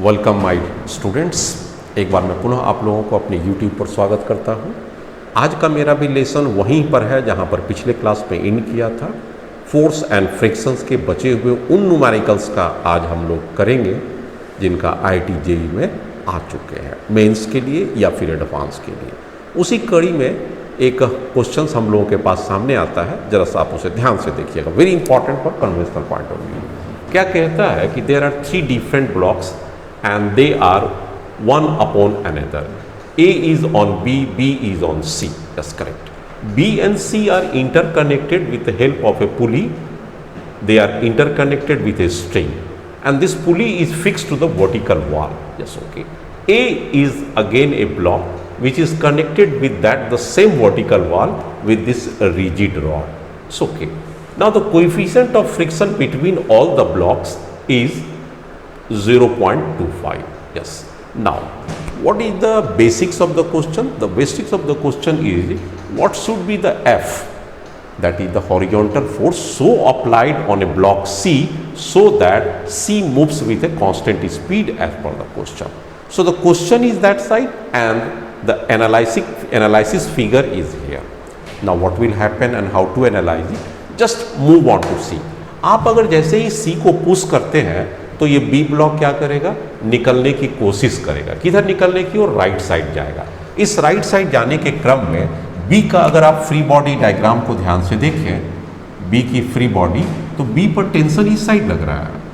Welcome my students. एक बार मैं पुनः आप लोगों को अपने YouTube पर स्वागत करता हूं। आज का मेरा भी लेसन वहीं पर है जहां पर पिछले क्लास में एंड किया था। फोर्स एंड फ्रिक्शंस के बचे हुए उन न्यूमेरिकल्स का आज हम लोग करेंगे जिनका IIT JEE में आ चुके हैं, मेंस के लिए या फिर एडवांस के लिए। उसी कड़ी में एक क्वेश्चन हम लोगों के पास सामने आता है, जरा सा आप उसे ध्यान से देखिएगा। Very important for conventional point of view. क्या कहता है कि there are 3 different blocks and they are one upon another. A is on B, B is on C. That's correct. B and C are interconnected with the help of a pulley. They are interconnected with a string, and this pulley is fixed to the vertical wall. Yes, okay. A is again a block which is connected with the same vertical wall with this rigid rod. It's okay. Now the coefficient of friction between all the blocks is 0.25. Yes. Now, what is the basics of the question? The basics of the question is what should be the F, that is the horizontal force so applied on a block C so that C moves with a constant speed as per the question. So the question is that side and the analysis figure is here. Now what will happen and how to analyze it? Just move on to C. आप अगर जैसे ही C को push करते हैं तो ये B block क्या करेगा, निकलने की कोशिश करेगा। किधर निकलने की? और राइट साइड जाएगा। इस राइट साइड जाने के क्रम में बी का अगर आप फ्री बॉडी डायग्राम को ध्यान से देखें, बी की फ्री बॉडी, तो बी पर टेंशन इस साइड लग रहा है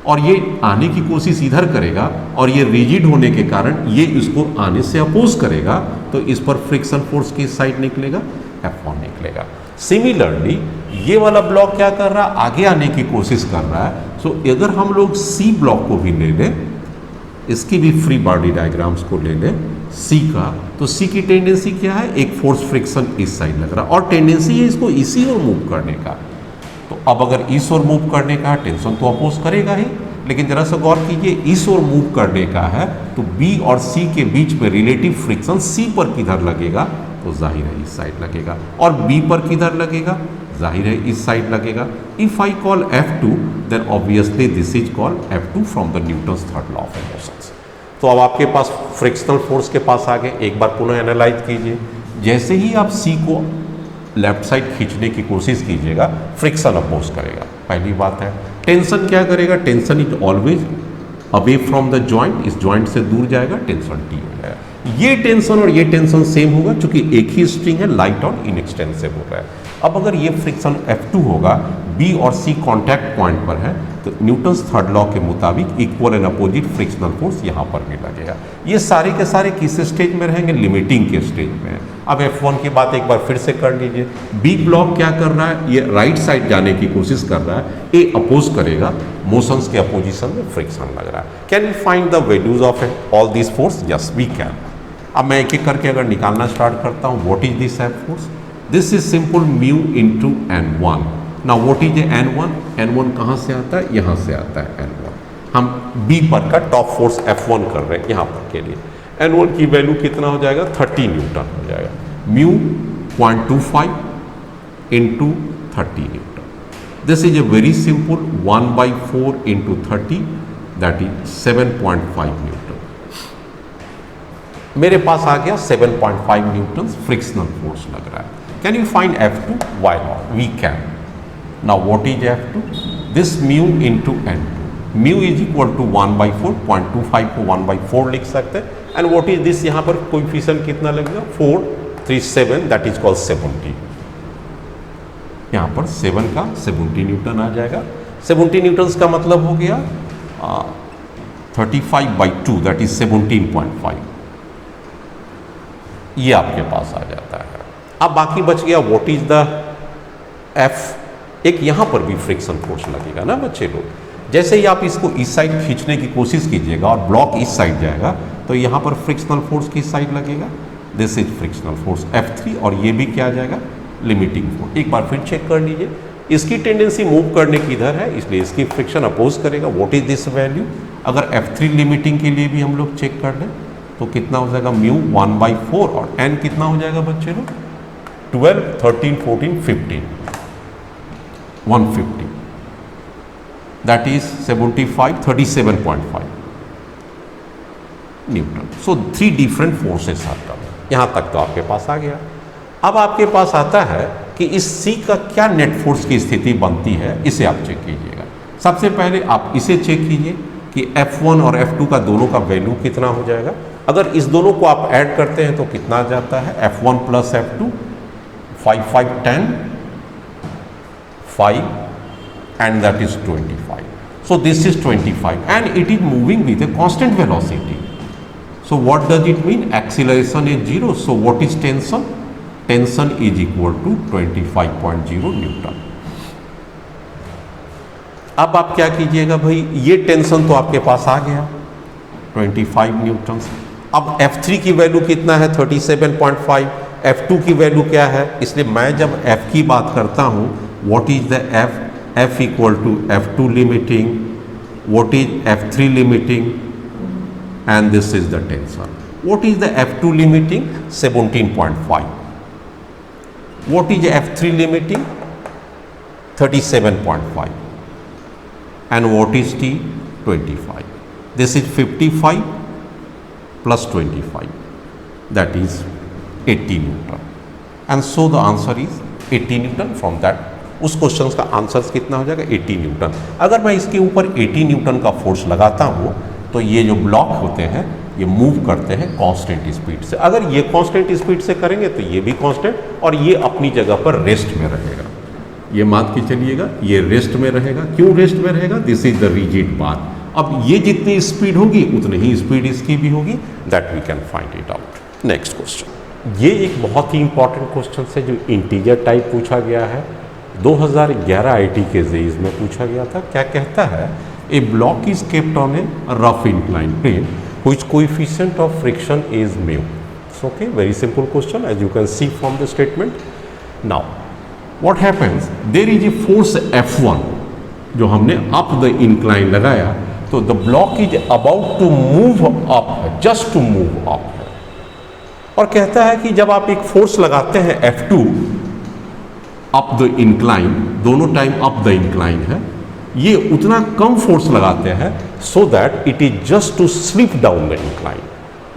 और ये आने की कोशिश इधर करेगा और ये रिजिड होने के कारण ये इसको आने से अपोज करेगा, तो इस पर फ्रिक्शन फोर्स किस साइड निकलेगा? F1 निकलेगा। सिमिलरली ये वाला ब्लॉक क्या कर रहा है? आगे आने की कोशिश कर रहा है। सो अगर हम लोग सी ब्लॉक को भी ले लें, इसकी भी फ्री बॉडी डायग्राम्स को ले लें सी का, तो सी की टेंडेंसी क्या है? एक फोर्स फ्रिक्शन इस साइड लग रहा है और टेंडेंसी है इसको इसी ओर मूव करने का। तो अब अगर इस ओर मूव करने का टेंशन तो अपोज करेगा ही, लेकिन जरा सा गौर कीजिए, इस ओर मूव करने का है तो बी और सी के बीच में रिलेटिव फ्रिक्शन सी पर किधर लगेगा? तो जाहिर है इस साइड लगेगा। और बी पर किधर लगेगा? जाहिर है इस साइड लगेगा। If I call F2 then obviously this is called F2 from the Newton's third law of motions. तो अब आपके पास फ्रिक्शनल फोर्स के पास आ गए। एक बार पुनः एनालाइज कीजिए। जैसे ही आप सी को लेफ्ट साइड खींचने की कोशिश कीजिएगा, फ्रिक्शन अपोज करेगा, पहली बात है। टेंशन क्या करेगा? Tension is always away from the joint, इस जॉइंट से दूर जाएगा, टेंशन टी हो जाएगा। ये टेंशन और ये टेंशन सेम होगा क्योंकि एक ही स्ट्रिंग है, लाइट और इनएक्सटेंसिव हो रहा है। अब अगर ये फ्रिक्शन F2 होगा, बी और सी कॉन्टैक्ट पॉइंट पर है, तो न्यूटन्स थर्ड लॉ के मुताबिक equal and opposite frictional force यहाँ पर भी लगेगा। ये सारे के सारे किस स्टेज में रहेंगे? लिमिटिंग के स्टेज में। अब F1 की बात एक बार फिर से कर लीजिए। बी ब्लॉक क्या कर रहा है? ये राइट साइड जाने की कोशिश कर रहा है, ए अपोज करेगा, मोशंस के अपोजिशन में फ्रिक्शन लग रहा है। Can you find the values of all this force? Yes we can. अब मैं एक एक करके अगर निकालना स्टार्ट करता हूँ, what is this F force? This is simple mu into N1। Now what is N1? N1 कहाँ से आता है? यहाँ से आता है N1। हम B पर का टॉप फोर्स F1 कर रहे हैं यहाँ पर के लिए। N1 की वैल्यू कितना हो जाएगा? 30 न्यूटन हो जाएगा। Mu 0.25 into 30 Newton. This is a very simple 1/4 into 30, that is 7.5 Newton. मेरे पास आ गया 7.5 न्यूटन फ्रिक्शनल फोर्स लग रहा है। Can you find F2? Why not? We can. Now what is F2? This mu into N2। Mu is equal to 1/4, 0.25 को 1/4 लिख सकते हैं। And what is this? यहाँ पर कोएफिशिएंट कितना लगेगा? 437, दैट इज कॉल्ड 70। यहाँ पर 7 का 70 न्यूटन आ जाएगा। 70 न्यूटन का मतलब हो गया 35/2, दैट इज 17.5। ये आपके पास आ जाता है। अब बाकी बच गया व्हाट इज द F। एक यहाँ पर भी फ्रिक्शन फोर्स लगेगा ना बच्चे लोग। जैसे ही आप इसको इस साइड खींचने की कोशिश कीजिएगा और ब्लॉक इस साइड जाएगा, तो यहाँ पर फ्रिक्शनल फोर्स किस साइड लगेगा? This is frictional force F3। और ये भी क्या आ जाएगा? Limiting force. एक बार फिर चेक कर लीजिए। इसकी टेंडेंसी मूव करने की इधर है, इसलिए इसकी फ्रिक्शन अपोज करेगा। What is this value? अगर F3 लिमिटिंग के लिए भी हम लोग चेक कर लें तो कितना हो जाएगा? म्यू 1/4 और N कितना हो जाएगा बच्चे लोग? 12, 13, 14, 15, 150, that is 75, 37.5। Newton. So 3 different forces are come. यहाँ तक तो आपके पास आ गया। अब आपके पास आता है कि इस C का क्या नेट फोर्स की स्थिति बनती है, इसे आप चेक कीजिएगा। सबसे पहले आप इसे चेक कीजिए कि F1 और F2 का दोनों का वैल्यू कितना हो जाएगा। अगर इस दोनों को आप ऐड करते हैं तो कितना आ जाता है, F1 plus F2, 5 5 10, 5 and that is 25. So this is 25 and it is moving with a constant velocity. So what does it mean? Acceleration is 0. So what is tension? Tension is equal to 25.0 Newton. अब आप क्या कीजिएगा भाई, ये tension तो आपके पास आ गया 25 न्यूटन। अब F3 की वैल्यू कितना है, 37.5। F2 की वैल्यू क्या है, इसलिए मैं जब F की बात करता हूँ, what is the F? F equal to F2 limiting, what is F3 limiting, and this is the tension. What is the F2 limiting? 17.5. What is F3 limiting? 37.5. And what is T? 25. This is 55 plus 25. That is 80 Newton. And so the answer is 80 Newton. From that उस question का answer कितना हो जाएगा, 80 Newton. अगर मैं इसके ऊपर 80 Newton का फोर्स लगाता हूँ तो ये जो ब्लॉक होते हैं ये मूव करते हैं कांस्टेंट स्पीड से। अगर ये कांस्टेंट स्पीड से करेंगे तो ये भी कांस्टेंट और ये अपनी जगह पर रेस्ट में रहेगा। ये मान के चलिएगा ये रेस्ट में रहेगा। क्यों रेस्ट में रहेगा? This is the rigid bar. अब ये जितनी स्पीड होगी उतनी ही स्पीड इसकी भी होगी। That we can find it out. Next question, ये एक बहुत ही इंपॉर्टेंट क्वेश्चन है जो इंटीजर टाइप पूछा गया है। 2011 IIT के जेईज में पूछा गया था। क्या कहता है, A block is kept on a rough inclined plane which coefficient of friction is mu. It's okay, very simple question as you can see from the statement. Now what happens, there is a force F1 जो हमने up the incline लगाया, तो the block is about to move up, just to move up। और कहता है कि जब आप एक फोर्स लगाते हैं F2 up the incline, दोनों टाइम up the incline है, ये उतना कम फोर्स लगाते हैं so that it is just to slip down the incline.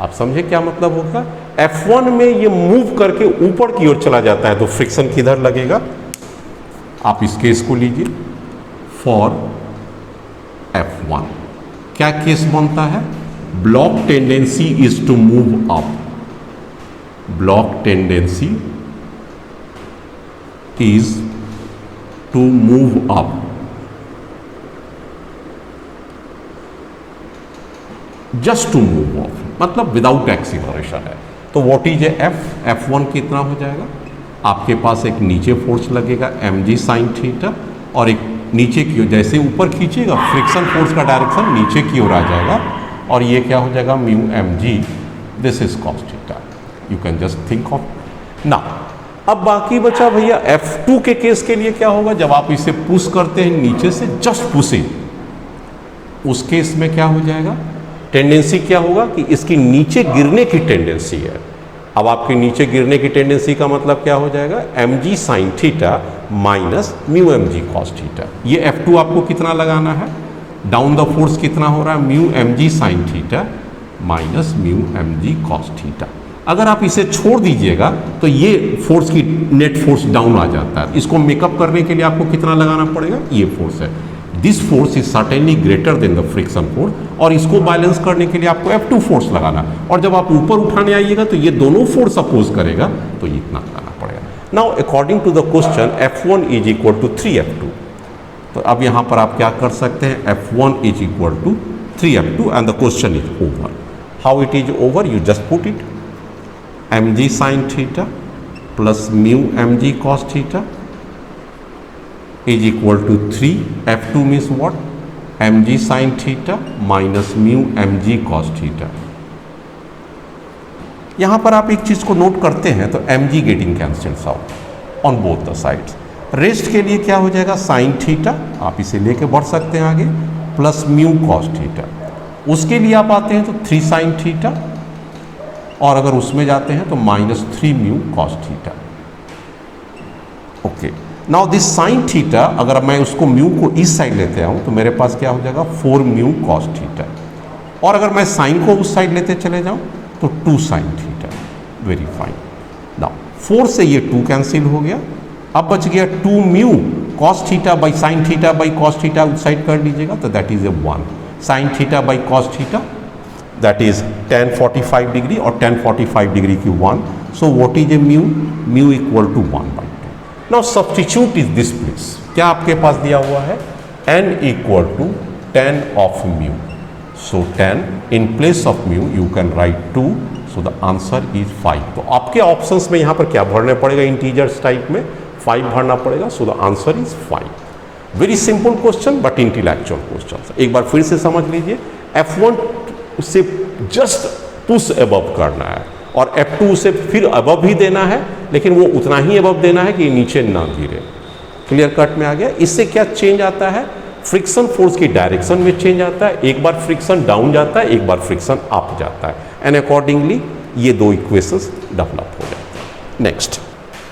आप समझे क्या मतलब होगा? F1 में ये मूव करके ऊपर की ओर चला जाता है तो फ्रिक्शन किधर लगेगा? आप इस केस को लीजिए फॉर F1। क्या केस बनता है? Block tendency is to move up. Block tendency is to move up. Just to move off, मतलब विदाउट एक्सीलरेशन है। तो व्हाट इज F1 कितना हो जाएगा? आपके पास एक नीचे फोर्स लगेगा mg साइन थीटा और एक नीचे की ओर, जैसे ऊपर खींचेगा फ्रिक्शन फोर्स का डायरेक्शन नीचे की ओर आ जाएगा और ये क्या हो जाएगा, mu mg, this is cos theta. You can just think of ना। अब बाकी बचा भैया F2 के केस के लिए क्या होगा, जब आप इसे पुश करते हैं नीचे से, जस्ट पुशिंग, उस केस में क्या हो जाएगा, टेंडेंसी क्या होगा कि इसकी नीचे गिरने की टेंडेंसी है। अब आपके नीचे गिरने की टेंडेंसी का मतलब क्या हो जाएगा, mg sine theta minus mu mg cos theta. ये F2 आपको कितना लगाना है, डाउन द फोर्स कितना हो रहा है, mu mg sine theta minus mu mg cos theta. अगर आप इसे छोड़ दीजिएगा तो ये फोर्स की नेट फोर्स डाउन आ जाता है। इसको मेकअप करने के लिए आपको कितना लगाना पड़ेगा, ये फोर्स है। This force is certainly greater than the friction force और इसको बैलेंस करने के लिए आपको F2 फोर्स लगाना। और जब आप ऊपर उठाने आइएगा तो ये दोनों फोर्स अपोज करेगा तो ये इतना लगाना पड़ेगा। Now according to the question F1 is equal to 3F2। तो अब यहाँ पर आप क्या कर सकते हैं, F1 is equal to 3F2 and the question is over. How it is over, you just put it mg sin theta plus mu mg cos theta is equal to 3. F2 means what? mg sin theta minus mu mg cos theta. यहाँ पर आप एक चीज़ को note करते हैं तो mg getting cancels out on both the sides. Rest के लिए क्या हो जाएगा, साइन थीटा, आप इसे लेके बढ़ सकते हैं आगे, प्लस म्यू कॉस थीटा। उसके लिए आप आते हैं तो 3 साइन थीटा और अगर उसमें जाते हैं तो -3 mu cos theta. Okay, now this sine theta, अगर मैं उसको म्यू को इस साइड लेते आऊँ तो मेरे पास क्या हो जाएगा 4 म्यू कॉस थीटा। और अगर मैं साइन को उस साइड लेते चले जाऊं तो 2 sine theta. Very fine. Now 4 से ये 2 कैंसिल हो गया, अब बच गया 2 mu cos theta by sine theta by cos theta उस साइड कर लीजिएगा तो that is a 1 sine theta by cos theta that is tan 45 degree और tan 45 डिग्री की 1। So what is a mu? Mu equal to 1/2। Now substitute is this place, क्या आपके पास दिया हुआ है? n equal to tan of mu. So tan in place of mu you can write 2, so the answer is 5। तो आपके options में यहाँ पर क्या भरने पड़ेगा? इंटीजर्स टाइप में 5 भरना पड़ेगा, so the answer is 5। Very simple question but intellectual question. एक बार फिर से समझ लीजिए, F1 उसे जस्ट पुश अबव करना है और F2 उसे फिर अबव ही देना है, लेकिन वो उतना ही अबव देना है कि नीचे ना गिरे। क्लियर कट में आ गया? इससे क्या चेंज आता है? फ्रिक्शन फोर्स की डायरेक्शन में चेंज आता है, एक बार फ्रिक्शन डाउन जाता है, एक बार फ्रिक्शन अप जाता है, एंड अकॉर्डिंगली ये 2 इक्वेशंस डेवलप हो जाते हैं। Next,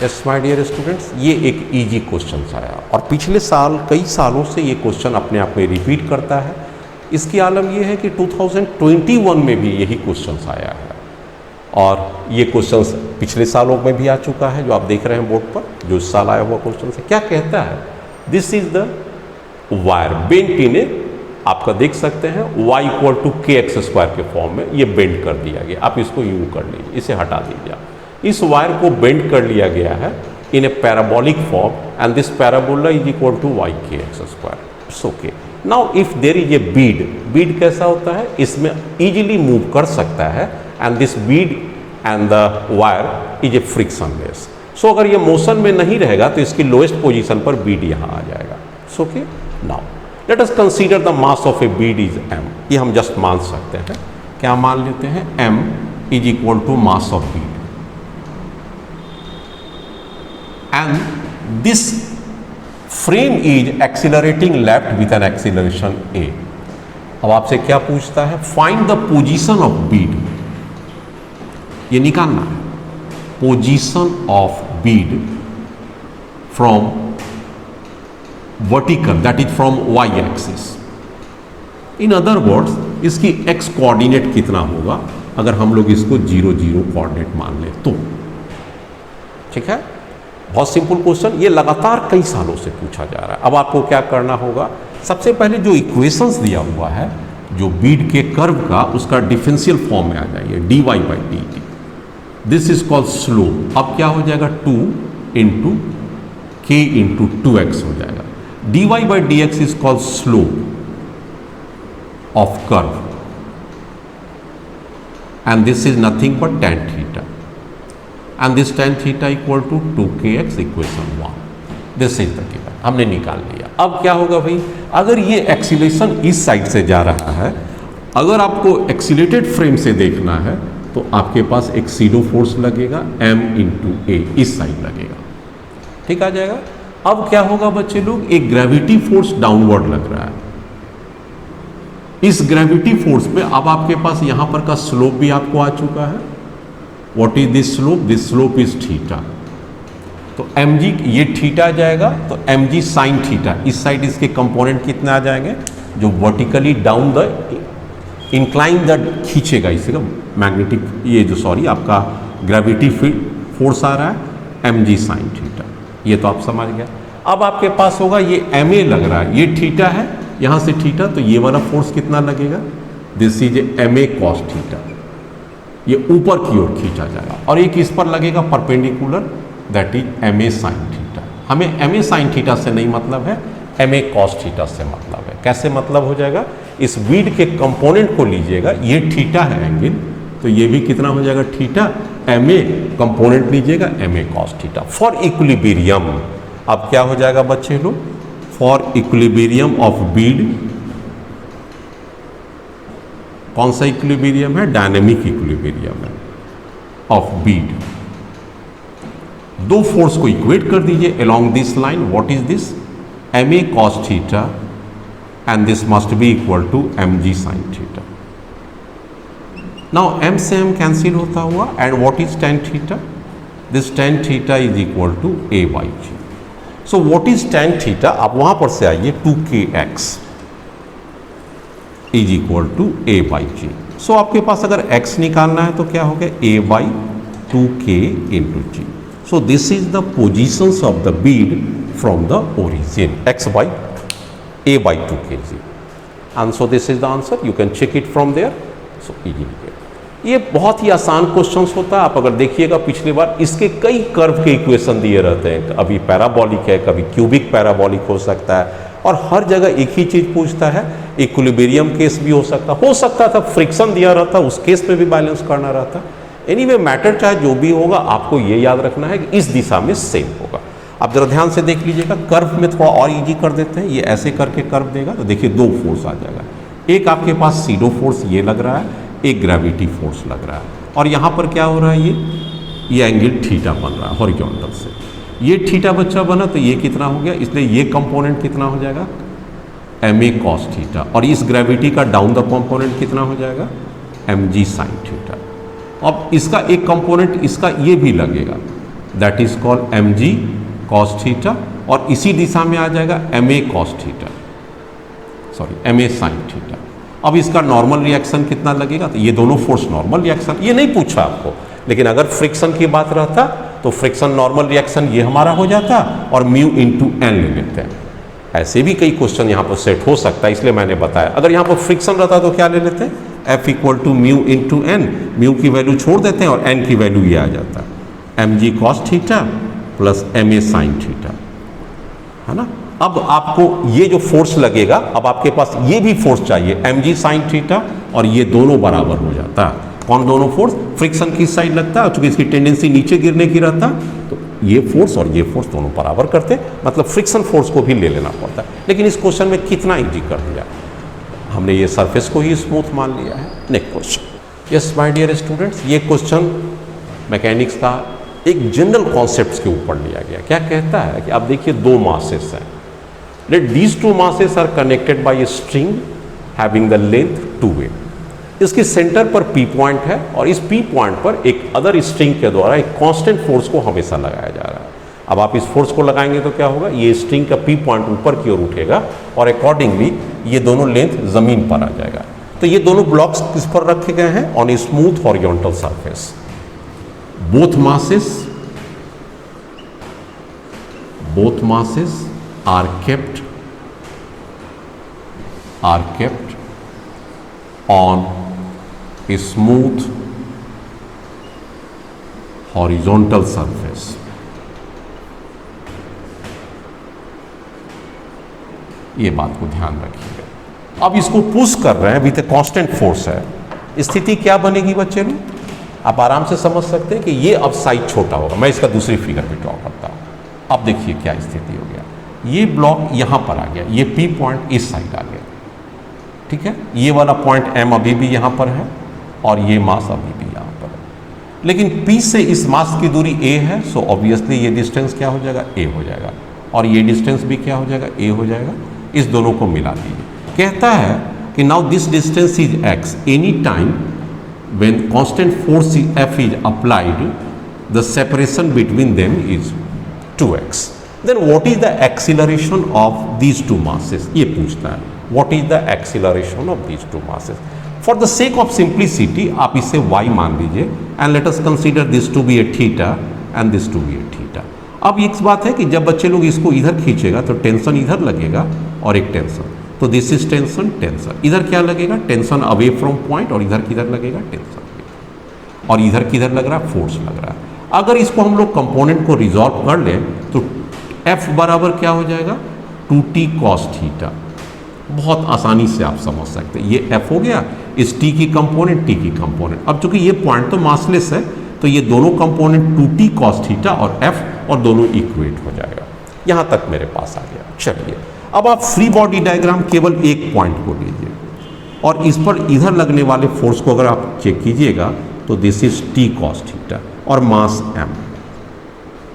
yes my dear students, ये एक इजी क्वेश्चन आया और पिछले साल कई सालों से ये क्वेश्चन अपने आप में रिपीट करता है। इसकी आलम ये है कि 2021 में भी यही क्वेश्चन आया है और ये क्वेश्चन पिछले सालों में भी आ चुका है, जो आप देख रहे हैं बोर्ड पर, जो इस साल आया हुआ क्वेश्चन है। क्या कहता है? This is the wire bent in a, आपका देख सकते हैं y इक्वल टू kx² के फॉर्म में ये बेंड कर दिया गया। आप इसको यूं कर लीजिए, इसे हटा दीजिए। इस वायर को बेंड कर लिया गया है in a parabolic form and this parabola is equal to y kx²। It's okay. Now if there is a bead, bead कैसा होता है? इसमें इजीली मूव कर सकता है and this bead and the wire is a frictionless. So अगर ये motion में नहीं रहेगा तो इसकी लोएस्ट पोजीशन पर बीड यहाँ आ जाएगा। It's okay. Now let us consider the mass of A Beed is m। ये हम जस्ट मान सकते हैं। क्या मान लेते हैं? m is equal to mass of bead and this frame is accelerating left with an acceleration a। अब आपसे क्या पूछता है? Find the position of bead. ये निकालना है, position of bead from vertical, that is from y axis. In other words इसकी x coordinate कितना होगा अगर हम लोग इसको 0 0 कोऑर्डिनेट मान ले तो। ठीक है, बहुत सिंपल क्वेश्चन, ये लगातार कई सालों से पूछा जा रहा है। अब आपको क्या करना होगा? सबसे पहले जो इक्वेशंस दिया हुआ है जो बीड के कर्व का, उसका डिफरेंशियल फॉर्म में आ जाइए, dy/dt। This is called slope. अब क्या हो जाएगा? 2 इंटू k इंटू 2x हो जाएगा। dy/dx is called slope of curve and this is nothing but tan theta and this tan theta equal to 2kx equation 1. This is the given. हमने निकाल लिया। अब क्या होगा भाई? अगर ये एक्सीलेशन इस साइड से जा रहा है, अगर आपको एक्सीलेटेड फ्रेम से देखना है तो आपके पास एक सीडो फोर्स लगेगा m इंटू ए, इस साइड लगेगा। ठीक आ जाएगा। अब क्या होगा बच्चे लोग? एक ग्रेविटी फोर्स डाउनवर्ड लग रहा है। इस ग्रेविटी फोर्स पे अब आपके पास यहां पर का स्लोप भी आपको आ चुका है। What is this slope? This slope is theta. तो mg, ये थीटा आ जाएगा तो mg साइन थीटा। इस साइड इसके कंपोनेंट कितने आ जाएंगे? जो vertically down the incline the खींचेगा इसे मैग्नेटिक, ये जो सॉरी आपका ग्रेविटी फोर्स आ रहा है mg साइन थीटा। ये तो आप समझ गए। अब आपके पास होगा ये ma लग रहा है, ये थीटा है, यहां से थीटा, तो ये वाला फोर्स कितना लगेगा? This is ma cos theta. ये ऊपर की ओर खींचा जाएगा और एक इस पर लगेगा perpendicular, that is ma sin theta. हमें ma sin थीटा से नहीं मतलब है, ma cos थीटा से मतलब है। कैसे मतलब हो जाएगा? इस बीड के कंपोनेंट को लीजिएगा, ये थीटा है एंगल, तो ये भी कितना हो जाएगा? थीटा। ma कंपोनेंट लीजिएगा ma cos theta for equilibrium. अब क्या हो जाएगा बच्चे लोग? For equilibrium of bead. कौन सा इक्विलिब्रियम है? डायनेमिक इक्विलिब्रियम है ऑफ बीड। दो फोर्स को इक्वेट कर दीजिए along this line. What is this? ma cos theta and this must be equal to mg sin theta. Now m से m cancel होता हुआ and what is tan theta? This tan theta is equal to a/g। So what is tan theta? आप वहां पर से आइए 2kx। Is equal to a by g. So आपके पास अगर x निकालना है तो क्या हो गया, a by 2k into g. So this is the positions of the bead from the origin, x by a by 2k g. And so this is the answer, you can check it from there. So ये बहुत ही आसान questions होता है। आप अगर देखिएगा पिछली बार इसके कई कर्व के इक्वेशन दिए रहते हैं, कभी पैराबोलिक है, कभी क्यूबिक पैराबोलिक हो सकता है, और हर जगह एक ही चीज पूछता है। इक्विलिब्रियम केस भी हो सकता था, फ्रिक्शन दिया रहता, उस केस में भी बैलेंस करना रहता। एनीवे मैटर चाहे जो भी होगा, आपको ये याद रखना है कि इस दिशा में सेम होगा। आप जरा ध्यान से देख लीजिएगा, कर्व में थोड़ा और इजी कर देते हैं। ये ऐसे करके कर्व देगा तो देखिए दो फोर्स आ जाएगा, एक आपके पास सीडो फोर्स ये लग रहा है, एक ग्रेविटी फोर्स लग रहा है, और यहाँ पर क्या हो रहा है, ये एंगल थीटा बन रहा है हॉरिजॉन्टल से। ये थीटा बच्चा बना तो ये कितना हो गया, इसलिए ये कंपोनेंट कितना हो जाएगा, एम ए कॉस थीटा, और इस ग्रेविटी का डाउन द कंपोनेंट कितना हो जाएगा, एम जी साइन थीटा। अब इसका एक कंपोनेंट इसका ये भी लगेगा, that is called m g cos theta, और इसी दिशा में आ जाएगा m a cos theta, sorry m a sine theta. अब इसका नॉर्मल रिएक्शन कितना लगेगा, तो ये दोनों फोर्स नॉर्मल रिएक्शन, ये नहीं पूछा आपको, लेकिन अगर फ्रिक्शन की बात रहता तो फ्रिक्शन नॉर्मल रिएक्शन ये हमारा हो जाता, और म्यू इंटू एन ले लेते हैं। ऐसे भी कई क्वेश्चन यहाँ पर सेट हो सकता है, इसलिए मैंने बताया। अगर यहाँ पर फ्रिक्शन रहता तो क्या ले लेते हैं, f equal to mu into n, mu की वैल्यू छोड़ देते हैं और एन की वैल्यू ये आ जाता है, m g cos theta plus m a sine theta, है ना। अब आपको ये जो फोर्स लगेगा, अब आपके पास ये भी फोर्स चाहिए, एम जी साइन थीटा, और ये दोनों बराबर हो जाता है। कौन दोनों फोर्स, फ्रिक्शन किस साइड लगता है, चूंकि इसकी टेंडेंसी नीचे गिरने की रहता, तो ये फोर्स और ये फोर्स दोनों बराबर करते, मतलब फ्रिक्शन फोर्स को भी ले लेना पड़ता है। लेकिन इस क्वेश्चन में कितना इजी कर दिया, हमने ये सरफेस को ही स्मूथ मान लिया है। Next question, yes my dear students, ये क्वेश्चन मैकेनिक्स का एक जनरल कॉन्सेप्ट्स के ऊपर लिया गया। क्या कहता है कि आप देखिए दो मासेस हैं, let these two masses are connected by a string having the length 2a। इसके सेंटर पर P पॉइंट है, और इस P पॉइंट पर एक अदर स्ट्रिंग के द्वारा एक कांस्टेंट फोर्स को हमेशा लगाया जा रहा है। अब आप इस फोर्स को लगाएंगे तो क्या होगा, ये स्ट्रिंग का P पॉइंट ऊपर की ओर उठेगा, और अकॉर्डिंगली ये दोनों लेंथ जमीन पर आ जाएगा। तो ये दोनों ब्लॉक्स किस पर रखे गए हैं, on a smooth horizontal surface. Both masses are kept on a smooth horizontal surface। ये बात को ध्यान रखिएगा। अब इसको पुश कर रहे हैं विथ ए कांस्टेंट फोर्स है, स्थिति क्या बनेगी बच्चे लोग, आप आराम से समझ सकते हैं कि ये अब साइज छोटा होगा। मैं इसका दूसरी फिगर भी ड्रॉ करता हूं। अब देखिए क्या स्थिति हो गया, ये ब्लॉक यहां पर आ गया, ये P पॉइंट इस साइड आ गया, ठीक है। ये वाला पॉइंट M अभी भी यहां पर है, और ये मास अभी भी यहां पर है, लेकिन P से इस मास की दूरी A है, सो ऑब्वियसली ये डिस्टेंस क्या हो जाएगा, A हो जाएगा, और ये डिस्टेंस भी क्या हो जाएगा, A हो जाएगा। इस दोनों को मिला दीजिए। कहता है कि now this distance is x, any time when constant force F is applied, the separation between them is 2x। Then what is the acceleration of these two masses? ये पूछता है, what is the acceleration of these two masses? For the sake of simplicity, आप इसे y मान लीजिए, and let us consider this to be a theta and this to be a theta। अब एक बात है कि जब बच्चे लोग इसको इधर खींचेगा तो टेंशन इधर लगेगा और एक टेंशन, तो दिस इज टेंशन, टेंशन इधर क्या लगेगा, टेंशन अवे फ्रॉम पॉइंट, और इधर किधर लगेगा, टेंशन, और इधर किधर लग रहा है, फोर्स लग रहा है। अगर इसको हम लोग कंपोनेंट को रिजॉल्व कर लें तो F बराबर क्या हो जाएगा, 2t cos थीटा। बहुत आसानी से आप समझ सकते हैं, ये F हो गया, इस t की कंपोनेंट, t की कंपोनेंट। अब चूंकि ये पॉइंट तो मासलेस है, तो ये दोनों कंपोनेंट 2t cos थीटा और F, और दोनों इक्वेट हो जाएगा। यहां तक मेरे पास आ गया। चलिए अब आप फ्री बॉडी डायग्राम केवल एक पॉइंट को लीजिए, और इस पर इधर लगने वाले फोर्स को अगर आप चेक कीजिएगा तो this is t cos theta और मास m।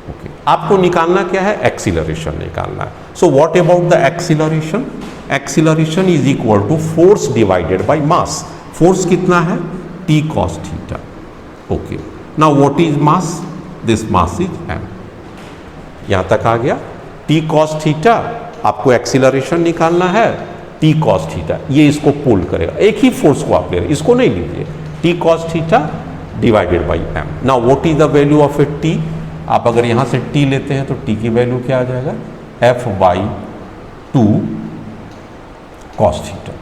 ओके, आपको निकालना क्या है, एक्सीलरेशन निकालना है। So what about the acceleration, acceleration is equal to force divided by mass. फोर्स कितना है, t cos theta. Okay, now what is mass, this mass is m। यहां तक आ गया, t cos थीटा, आपको एक्सीलरेशन निकालना है, टी कॉस थीटा, ये इसको पुल करेगा। एक ही फोर्स को आप ले रहे हैं, इसको नहीं लीजिए, t cos theta divided by m. Now what is the value of a t? आप अगर यहां से टी लेते हैं तो टी की वैल्यू क्या आ जाएगा? F by 2 cos theta.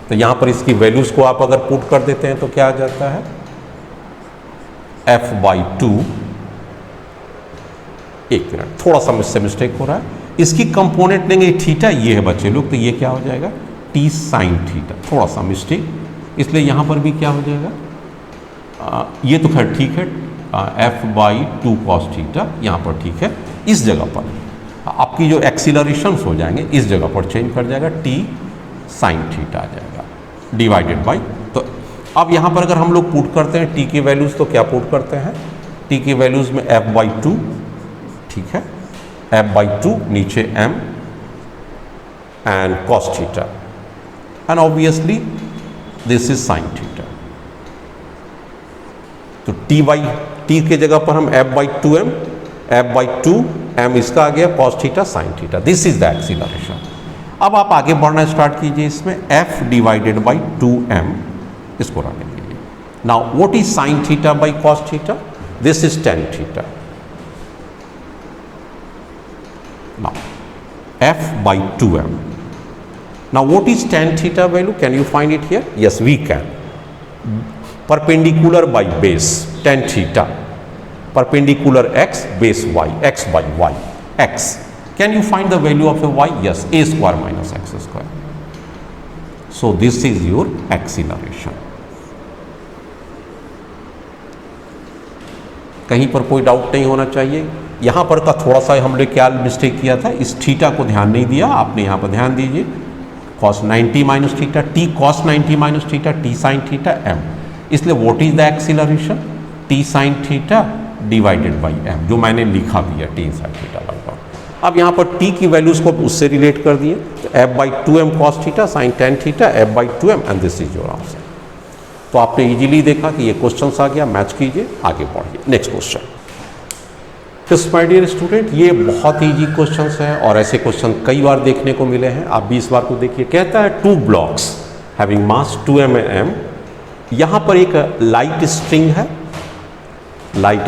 तो यहां पर इसकी वैल्यूज को आप अगर पुट कर देते हैं तो क्या आ जाता है? एफ बाई 2, एक मिनट, थोड़ा सा मुझसे मिस्टेक हो रहा है, इसकी कंपोनेंट लेंगे थीटा, ये है बच्चे लोग, तो ये क्या हो जाएगा? T sine theta. थोड़ा सा मिस्टेक, इसलिए यहां पर भी क्या हो जाएगा? ये तो खैर ठीक है, एफ बाई 2 कॉस थीटा यहां पर ठीक है। इस जगह पर आपकी जो एक्सीलरेशंस हो जाएंगे इस जगह पर चेंज कर जाएगा, टी साइन थीटा आ जाएगा डिवाइडेड बाई। तो अब यहां पर अगर हम लोग पुट करते हैं टी की वैल्यूज, तो क्या पुट करते हैं? टी की वैल्यूज में एफ बाई 2, ठीक है, एफ बाई 2 नीचे m and cos theta, and obviously this is sine theta. तो टी के जगह पर हम F by 2m, F by 2m इसका आ गया cos theta sine theta. This is the acceleration. अब आप आगे बढ़ना स्टार्ट कीजिए, इसमें f डिवाइडेड बाई 2m इसको रखने के लिए। Now what is sine theta by cos theta? This is tan theta. Now f by 2m. Now what is tan theta value? Can you find it here? Yes, we can. Perpendicular by base, tan theta. Perpendicular x, base y, x by y, x. Can you find the value of a y? Yes, a square minus x square. So this is your acceleration. कहीं पर कोई doubt नहीं होना चाहिए। यहाँ पर का थोड़ा सा हमने क्या मिस्टेक किया था, इस थीटा को ध्यान नहीं दिया आपने, यहाँ पर ध्यान दीजिए, cos 90 minus theta, T cos 90 minus theta, T sine theta m. इसलिए what is the acceleration? T sine theta divided by m, जो मैंने लिखा भी है T sine theta by m. अब यहाँ पर टी की वैल्यूज को उससे रिलेट कर दिए, तो F by 2m cos theta sine tan theta, F by 2m, and this is your answer. तो आपने इजीली देखा कि ये क्वेश्चन आ गया, मैच कीजिए, आगे बढ़िए। Next question. तो माय डियर स्टूडेंट, ये बहुत ईजी क्वेश्चंस हैं और ऐसे क्वेश्चन कई बार देखने को मिले हैं, आप भी इस बार को देखिए। कहता है 2 blocks having mass 2m and m, यहाँ पर एक लाइट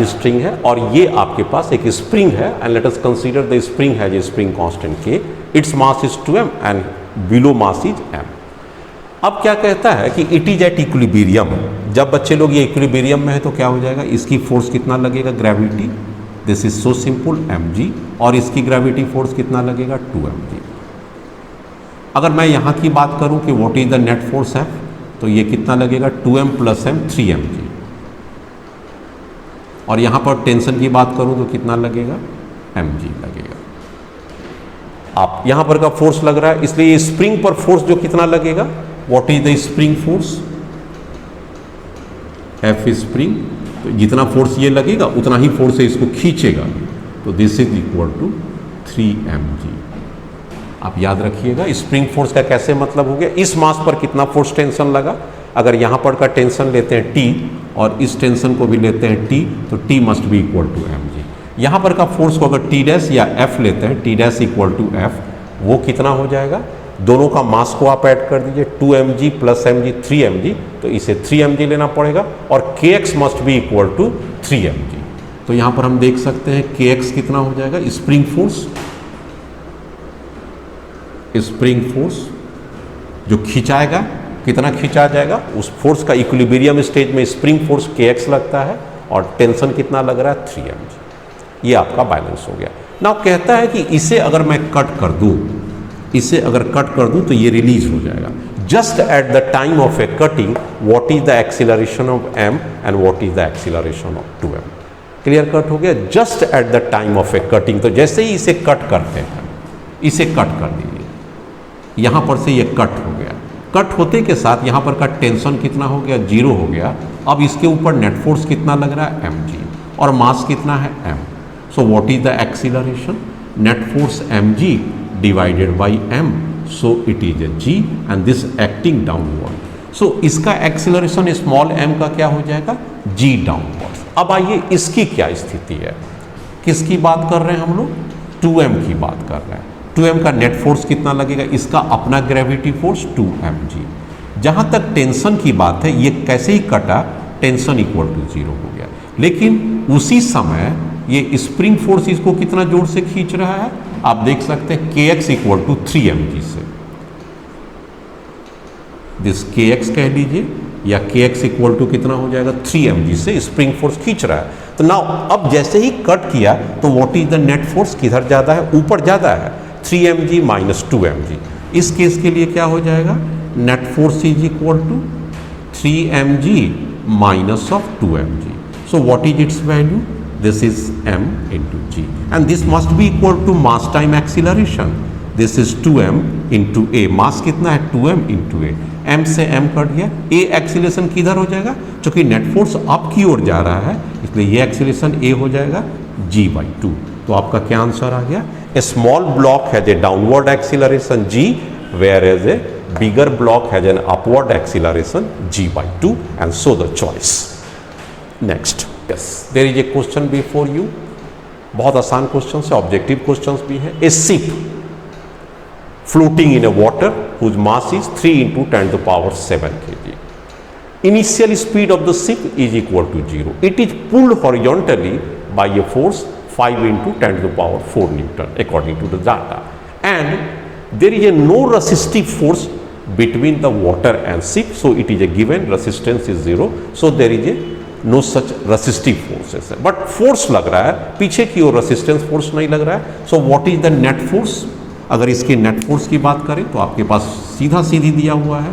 स्ट्रिंग है और ये आपके पास एक स्प्रिंग है, and let us consider the spring has a spring constant k, its mass is 2m and below mass is m। अब क्या कहता है कि इट इज एट इक्विलिब्रियम। जब बच्चे लोग ये इक्विलिब्रियम में है तो क्या हो जाएगा? इसकी फोर्स कितना लगेगा? Gravity, this is so simple, mg, और इसकी ग्रेविटी फोर्स कितना लगेगा? 2mg। अगर मैं यहाँ की बात करूँ कि what is the net force है, तो ये कितना लगेगा? 2m plus m 3mg। और यहाँ पर टेंशन की बात करूँ तो कितना लगेगा? mg लगेगा। आप यहाँ पर का फोर्स लग रहा है, इसलिए ये स्प्रिंग पर फोर्स जो कितना लगेगा? What is the spring force? F spring, तो जितना फोर्स ये लगेगा उतना ही फोर्स से इसको खींचेगा, तो this is equal to 3mg। आप याद रखिएगा स्प्रिंग फोर्स का कैसे मतलब हो गया, इस मास पर कितना फोर्स टेंशन लगा। अगर यहाँ पर का टेंशन लेते हैं T और इस टेंशन को भी लेते हैं T, तो T must be equal to mg। यहाँ पर का फोर्स को अगर T डैश या F लेते हैं, T dash equal to F, वो कितना हो जाएगा? दोनों का मास को आप ऐड कर दीजिए, 2mg प्लस mg 3mg, तो इसे 3mg लेना पड़ेगा और kx must be equal to 3mg। तो यहाँ पर हम देख सकते हैं kx कितना हो जाएगा? स्प्रिंग फोर्स जो खिंचाएगा, कितना खिंचा जाएगा, उस फोर्स का इक्विलिब्रियम स्टेज में स्प्रिंग फोर्स kx लगता है और टेंशन कितना लग रहा है? 3mg। ये आपका बैलेंस हो गया। नाउ कहता है कि इसे अगर मैं कट कर दूँ, तो ये रिलीज हो जाएगा। Just eight the time of A cutting, what is the acceleration of m and what is the acceleration of 2m। Clear cut हो गया? Just eight the time of A cutting. तो जैसे ही इसे कट करते हैं, इसे कट कर दीजिए, यहाँ पर से ये कट हो गया। कट होते के साथ यहाँ पर का टेंशन कितना हो गया? 0 हो गया। अब इसके ऊपर नेट फोर्स कितना लग रहा है? mg, और मास कितना है? m। So what is the acceleration? Net force mg divided by m, so it is a g and this acting downward, so इसका एक्सीलरेशन स्मॉल m का क्या हो जाएगा? g downward. अब आइए इसकी क्या स्थिति है, किसकी बात कर रहे हैं हम लोग? 2m की बात कर रहे हैं। 2m का नेट फोर्स कितना लगेगा, इसका अपना ग्रेविटी फोर्स 2mg। जहाँ तक टेंशन की बात है, ये कैसे ही कटा, टेंशन इक्वल टू 0 हो गया। लेकिन उसी समय ये स्प्रिंग फोर्स इसको कितना जोर से खींच रहा है, आप देख सकते हैं kx इक्वल टू 3mg से, दिस kx कह लीजिए, या kx इक्वल टू कितना हो जाएगा 3mg से स्प्रिंग फोर्स खींच रहा है। तो नाउ अब जैसे ही कट किया तो what is the net force, किधर ज़्यादा है, ऊपर ज़्यादा है, 3mg माइनस 2mg। इस केस के लिए क्या हो जाएगा, net force is equal to 3mg minus of 2mg। So what is its value, this is m into g, and this must be equal to mass time acceleration. This is 2m into a, mass कितना है 2m into a, m से m cut गया, a acceleration किधर हो जाएगा, चूंकि net force up की ओर जा रहा है इसलिए ये एक्सीलरेशन a हो जाएगा g/2। तो आपका क्या आंसर आ गया, a small block has a downward acceleration g, whereas a bigger block has an upward acceleration g/2, and so the choice. Next, yes, there is a question before you, बहुत आसान question है, objective question भी है। ए ship floating in A water whose mass is 3 into 10 to the power 7 kg. Initial speed of the ship is equal to 0. It is pulled horizontally by a force 5 into 10 to the power 4 Newton according to the data, and there is a no resistive force between the water and ship, so it is a given resistance is 0, so there is a no such resistive forces है, but force लग रहा है पीछे की ओर, resistance force नहीं लग रहा है। So what is the net force, अगर इसके नेट फोर्स की बात करें तो आपके पास सीधा सीधी दिया हुआ है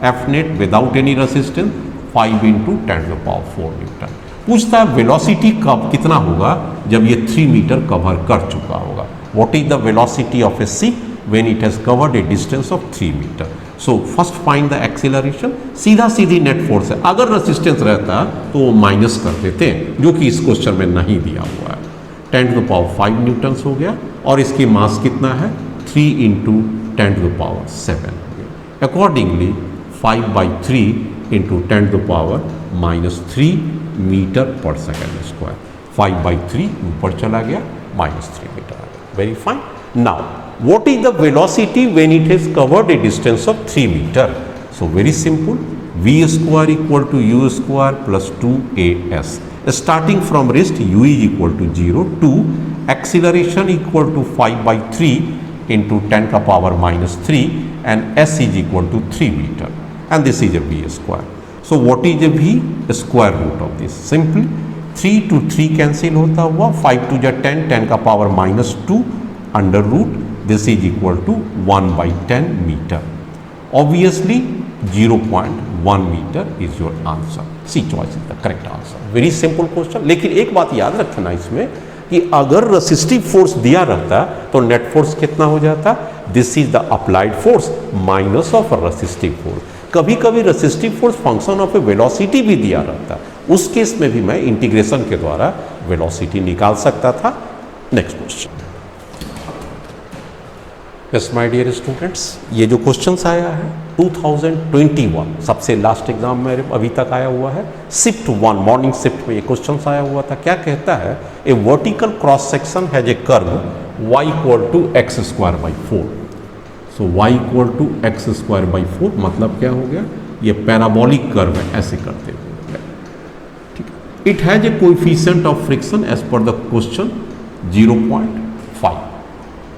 F net without any resistance 5 into 10 to the power 4 Newton. पूछता है वेलोसिटी कब कितना होगा जब ये 3 मीटर कवर कर चुका होगा, what is the velocity of a ship when it has covered a distance of 3 metre. So first find the acceleration, सीधा सीधी नेट फोर्स है, अगर रेसिस्टेंस रहता तो वो माइनस कर देते हैं, जो कि इस क्वेश्चन में नहीं दिया हुआ है। 10 to the power 5 न्यूटन हो गया, और इसकी मास कितना है 3 into 10 to the power 7 हो गया। Accordingly 5/3 into 10 to the power -3 metre per second square, 5/3 ऊपर चला गया, -3 मीटर आ गया। Very fine. Now what is the velocity when it has covered a distance of 3 meter? So very simple, v square equal to u square plus 2as. Starting from rest, u is equal to 0, 2, acceleration equal to 5/3 into 10 to the power -3, and s is equal to 3 meter, and this is a v square. So what is a v? A square root of this. Simply 3 to 3 cancel होता हुआ, 5 to 10, 10 का power -2 under root, this is equal to 1/10 meter. Obviously 0.1 meter is your answer. C choice is the correct answer. Very simple question. लेकिन एक बात याद रखना इसमें कि अगर रेसिस्टिव फोर्स दिया रहता तो नेट फोर्स कितना हो जाता, this is the applied force minus of resistive force. कभी कभी resistive force function of A velocity भी दिया रहता, उस केस में भी मैं इंटीग्रेशन के द्वारा वेलोसिटी निकाल सकता था। Next question. Yes my dear students, ये जो क्वेश्चंस आया है 2021 सबसे लास्ट एग्जाम मेरे अभी तक आया हुआ है, शिफ्ट 1 मॉर्निंग शिफ्ट में ये क्वेश्चंस आया हुआ था। क्या कहता है, a vertical cross section has a curve y equal to x square by 4। So y equal to x square by 4 मतलब क्या हो गया, ये पैराबोलिक कर्व है, ऐसे करते हुए, ठीक है। It has a coefficient of friction as per the question 0.5।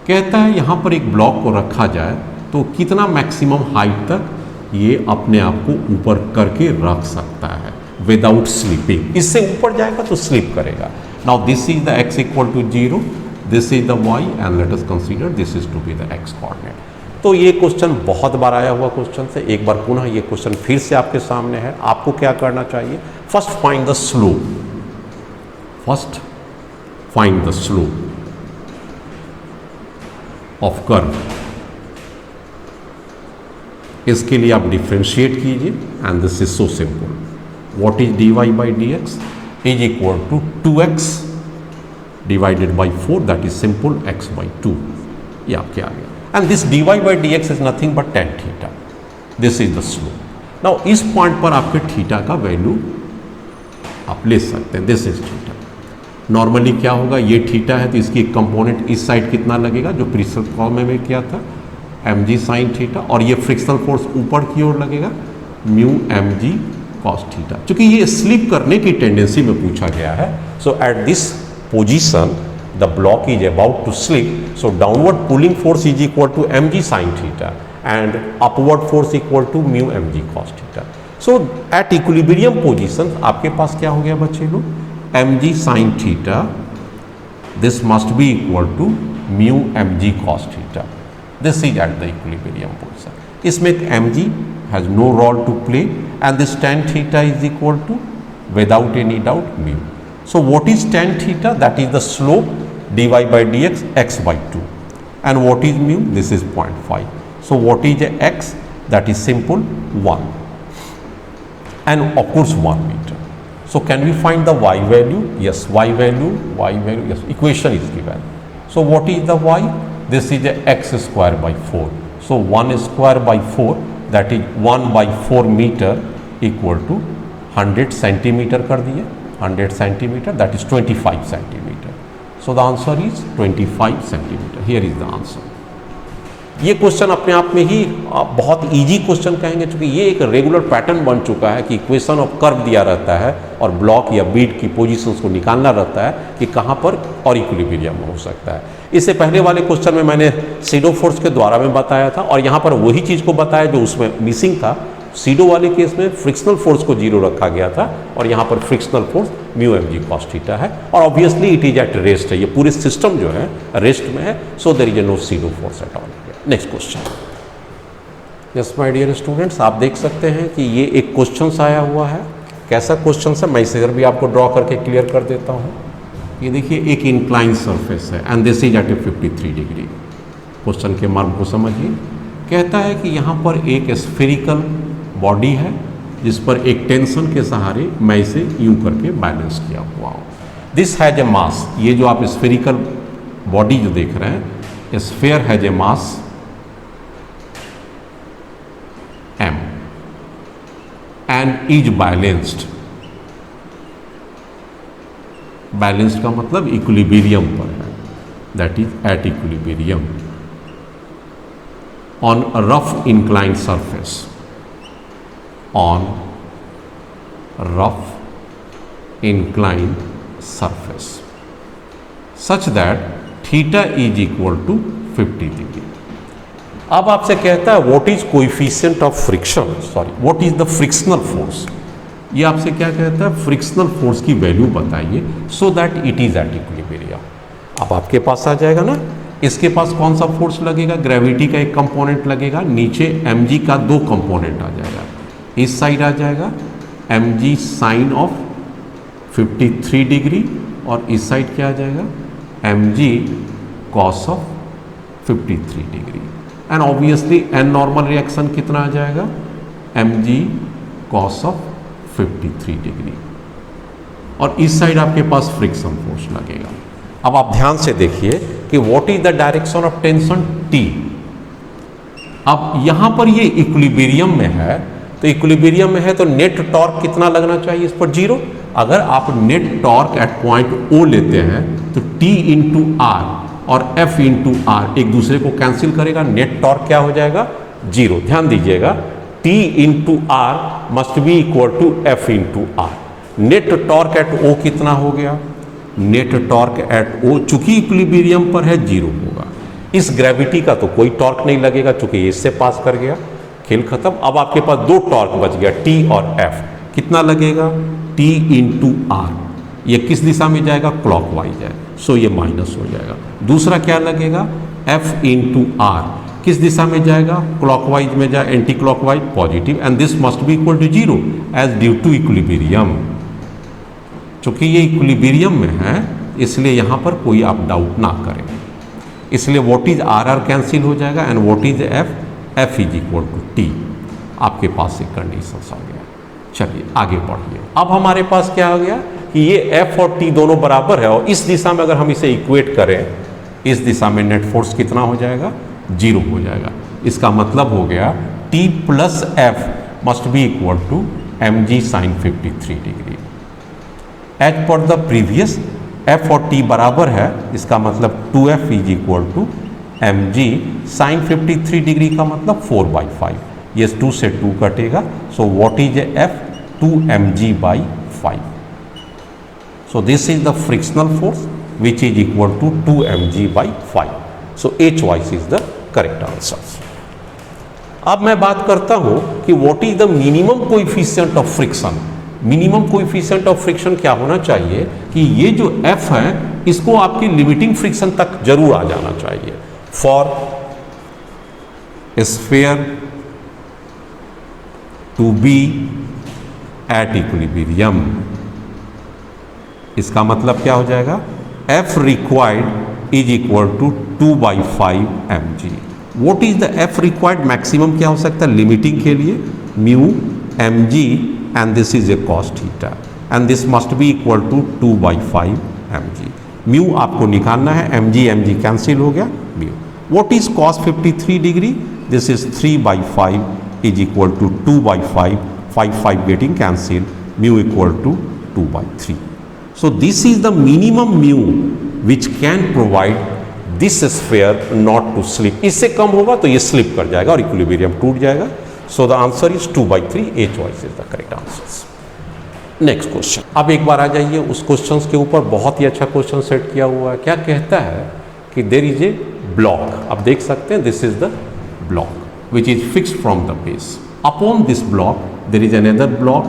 कहता है यहाँ पर एक ब्लॉक को रखा जाए तो कितना मैक्सिमम हाइट तक ये अपने आप को ऊपर करके रख सकता है विदाउट स्लिपिंग। इससे ऊपर जाएगा तो स्लिप करेगा। Now this is the x equal to 0, this is the y, and let us consider this is to be the x coordinate. तो ये क्वेश्चन बहुत बार आया हुआ क्वेश्चन से, एक बार पुनः ये क्वेश्चन फिर से आपके सामने है। आपको क्या करना चाहिए, first find the slope, first find the slope of curve. इसके लिए आप डिफ्रेंशिएट कीजिए, and this is so simple, what is dy by dx is equal to 2x divided by 4, that is simple x/2। ये आपके आ गया, and this dy by dx is nothing but tan theta, this is the slope. Now इस point पर आपके theta का value आप ले सकते हैं, दिस इज थीटा। नॉर्मली क्या होगा, ये थीटा है तो इसकी एक कंपोनेंट इस साइड कितना लगेगा जो प्रीवियस कॉलम में किया था, mg साइन थीटा, और ये फ्रिक्शनल फोर्स ऊपर की ओर लगेगा म्यू mg कॉस थीटा। चूंकि ये स्लिप करने की टेंडेंसी में पूछा गया है, so at this position the block is about to slip, so downward pulling force is equal to mg sine theta and upward force equal to mu mg cos theta. So at equilibrium position आपके पास क्या हो गया बच्चे लोग, mg sin theta, this must be equal to mu mg cos theta. This is at the equilibrium position. इसमें mg has no role to play and this tan theta is equal to, without any doubt, mu. So what is tan theta? That is the slope dy by dx x by 2. And what is mu? This is 0.5. So what is x? That is simple 1. And of course 1 meter. So can we find the y value? Yes, y value, yes, equation is given. So what is the y? This is a x square by 4. So 1 square by 4, that is 1 by 4 meter equal to 100 centimeter कर दिए, 100 centimeter, that is 25 centimeter. So the answer is 25 centimeter. Here is the answer. ये question अपने आप में ही बहुत easy question कहेंगे, क्योंकि ये एक रेगुलर पैटर्न बन चुका है कि इक्वेशन ऑफ कर्व दिया रहता है और ब्लॉक या बीट की पोजीशंस को निकालना रहता है कि कहाँ पर और इक्विलिब्रियम हो सकता है। इससे पहले वाले क्वेश्चन में मैंने सीडो फोर्स के द्वारा में बताया था और यहाँ पर वही चीज़ को बताया जो उसमें मिसिंग था। सीडो वाले केस में फ्रिक्शनल फोर्स को जीरो रखा गया था और यहाँ पर frictional force mu mg cos theta है और obviously it is at rest है, ये पूरे सिस्टम जो है रेस्ट में है, so there is no pseudo force at all. Next question. Yes my dear students, आप देख सकते हैं कि ये एक क्वेश्चन आया हुआ है। कैसा क्वेश्चन है मैं इसे भी आपको ड्रॉ करके क्लियर कर देता हूँ। ये देखिए एक इंक्लाइन सरफेस है and this is at 53 degree. Question के मर्म को समझिए। कहता है कि यहाँ पर एक स्फेरिकल बॉडी है जिस पर एक टेंशन के सहारे मैं इसे यूं करके बैलेंस किया हुआ हूँ। दिस हैज ए मास, ये जो आप स्फेरिकल बॉडी जो देख रहे हैं, sphere has a mass m and is balanced। Balanced का मतलब इक्विलिब्रियम पर है, that is at equilibrium on a rough inclined surface, on rough inclined surface such that theta is equal to 50 degree. अब आपसे कहता है what is coefficient of friction, sorry what is the frictional force. ये आपसे क्या कहता है, frictional force की वैल्यू बताइए सो that it is at equilibrium. अब आपके पास आ जाएगा ना, इसके पास कौन सा फोर्स लगेगा, ग्रेविटी का एक कंपोनेंट लगेगा, नीचे mg का दो कंपोनेंट आ जाएगा, इस साइड आ जाएगा mg साइन ऑफ 53 डिग्री और इस साइड क्या आ जाएगा mg cos of 53 degree. And obviously n normal reaction कितना आ जाएगा, mg कॉस ऑफ 53 डिग्री और इस साइड आपके पास फ्रिक्शन फोर्स लगेगा। अब आप ध्यान से देखिए कि what is the direction of tension T। अब यहां पर ये इक्विलिब्रियम में है, तो इक्विलिब्रियम में है तो नेट टॉर्क कितना लगना चाहिए इस पर, जीरो। अगर आप net torque eight point O लेते हैं तो T इंटू आर और F इंटू आर एक दूसरे को कैंसिल करेगा, नेट टॉर्क क्या हो जाएगा, जीरो। ध्यान दीजिएगा T into r must be equal to F into r. Net torque at O कितना हो गया, नेट टॉर्क एट O चूंकि इक्विलिब्रियम पर है जीरो होगा। इस ग्रेविटी का तो कोई टॉर्क नहीं लगेगा चूंकि ये इससे पास कर गया, खेल खत्म। अब आपके पास दो टॉर्क बच गया T और F, कितना लगेगा T इंटू आर। ये किस दिशा में जाएगा, क्लॉकवाइज है, सो ये माइनस हो जाएगा। दूसरा क्या लगेगा F इंटू आर, किस दिशा में जाएगा, क्लॉकवाइज में जाए, anticlockwise positive, and this must be equal to zero as due to equilibrium. चूंकि ये इक्विलिब्रियम में है इसलिए यहां पर कोई आप डाउट ना करें, इसलिए what is r r cancel हो जाएगा and what is f, f is equal to t. आपके पास एक कंडीशन आ गया। चलिए आगे बढ़िए। अब हमारे पास क्या आ गया कि ये एफ और टी दोनों बराबर है और इस दिशा में अगर हम इसे इक्वेट करें, इस दिशा में नेट फोर्स कितना हो जाएगा, जीरो हो जाएगा। इसका मतलब हो गया T plus f must be equal to mg sine 53 degree. As per the previous F और T बराबर है, इसका मतलब 2F is equal to mg sine 53 degree का मतलब 4/5, ये 2 से 2 कटेगा, so what is F 2mg/5. So this is the frictional force which is equal to 2mg/5. So A choice is the correct answer. अब मैं बात करता हूं कि what is the minimum coefficient of friction. Minimum coefficient of friction क्या होना चाहिए कि ये जो F है इसको आपकी लिमिटिंग फ्रिक्शन तक जरूर आ जाना चाहिए. For sphere to be at equilibrium, इसका मतलब क्या हो जाएगा, F required is equal to 2/5 mg. What is the F required maximum क्या हो सकता है लिमिटिंग के लिए, mu mg and this is a cos theta and this must be equal to 2/5 mg. Mu आपको निकालना है, mg कैंसिल हो गया, mu. What is cos 53 degree, this is 3/5 is equal to 2/5, 5 getting cancel, mu equal to 2/3. So this is the minimum mu which can provide this sphere not to slip. इससे कम होगा तो ये slip कर जाएगा और इक्विलिब्रियम टूट जाएगा. So the answer is 2/3. A choice is the correct answer. Next question. अब एक बार आ जाइए उस क्वेश्चन के ऊपर, बहुत ही अच्छा क्वेश्चन सेट किया हुआ है. क्या कहता है कि देर इज ए ब्लॉक, आप देख सकते हैं this is the block which is fixed from the base. Upon this block there is another block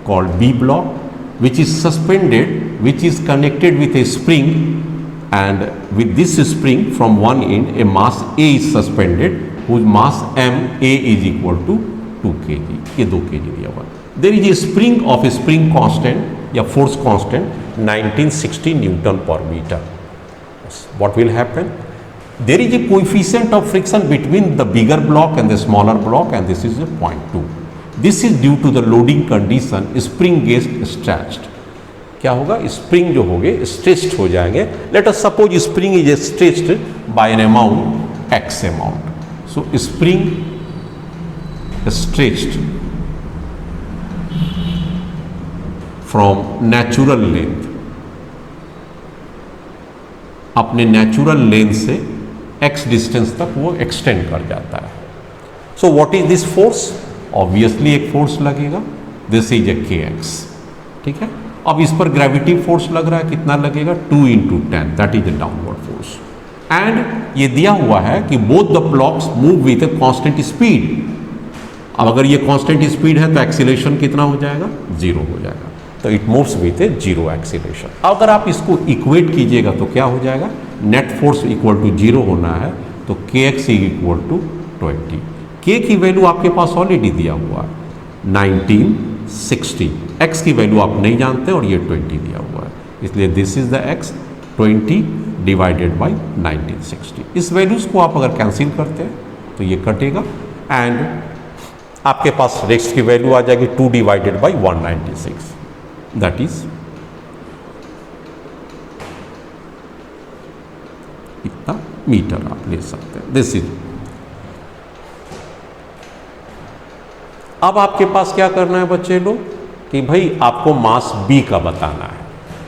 called b block which is suspended, which is connected with a spring, and with this spring from one end a mass A is suspended whose mass m A is equal to 2 kg. ये 2 kg दिया हुआ. There is a spring of a spring constant या force constant 1960 Newton per meter. What will happen? There is a coefficient of friction between the bigger block and the smaller block and this is a 0.2. This is due to the loading condition. Spring gets stretched. क्या होगा, spring जो होंगे stretched हो जाएंगे. Let us suppose spring is stretched by an amount x amount. So spring stretched from natural length, अपने natural length से x distance तक वो एक्सटेंड कर जाता है. So what is this force, obviously एक फोर्स लगेगा, दिस इज ए kx. ठीक है. अब इस पर ग्रेविटी फोर्स लग रहा है, कितना लगेगा, 2 × 10, that is the downward force. And ये दिया हुआ है कि both the blocks move with a constant speed. अब अगर ये कांस्टेंट स्पीड है तो एक्सीलरेशन कितना हो जाएगा, 0 हो जाएगा. तो it moves with A 0 acceleration. अगर आप इसको इक्वेट कीजिएगा तो क्या हो जाएगा, नेट फोर्स इक्वल टू 0 होना है, तो kx इक्वल टू 20. k की वैल्यू आपके पास ऑलरेडी दिया हुआ है 1960, x की वैल्यू आप नहीं जानते और ये 20 दिया हुआ है, इसलिए this is the x 20 divided by 1960. इस वैल्यूज को आप अगर कैंसिल करते हैं तो ये कटेगा एंड आपके पास x की वैल्यू आ जाएगी 2 डिवाइडेड बाई 196, दैट इज इतना मीटर आप ले सकते हैं. This is. अब आपके पास क्या करना है बच्चे लोग कि भाई आपको मास B का बताना है.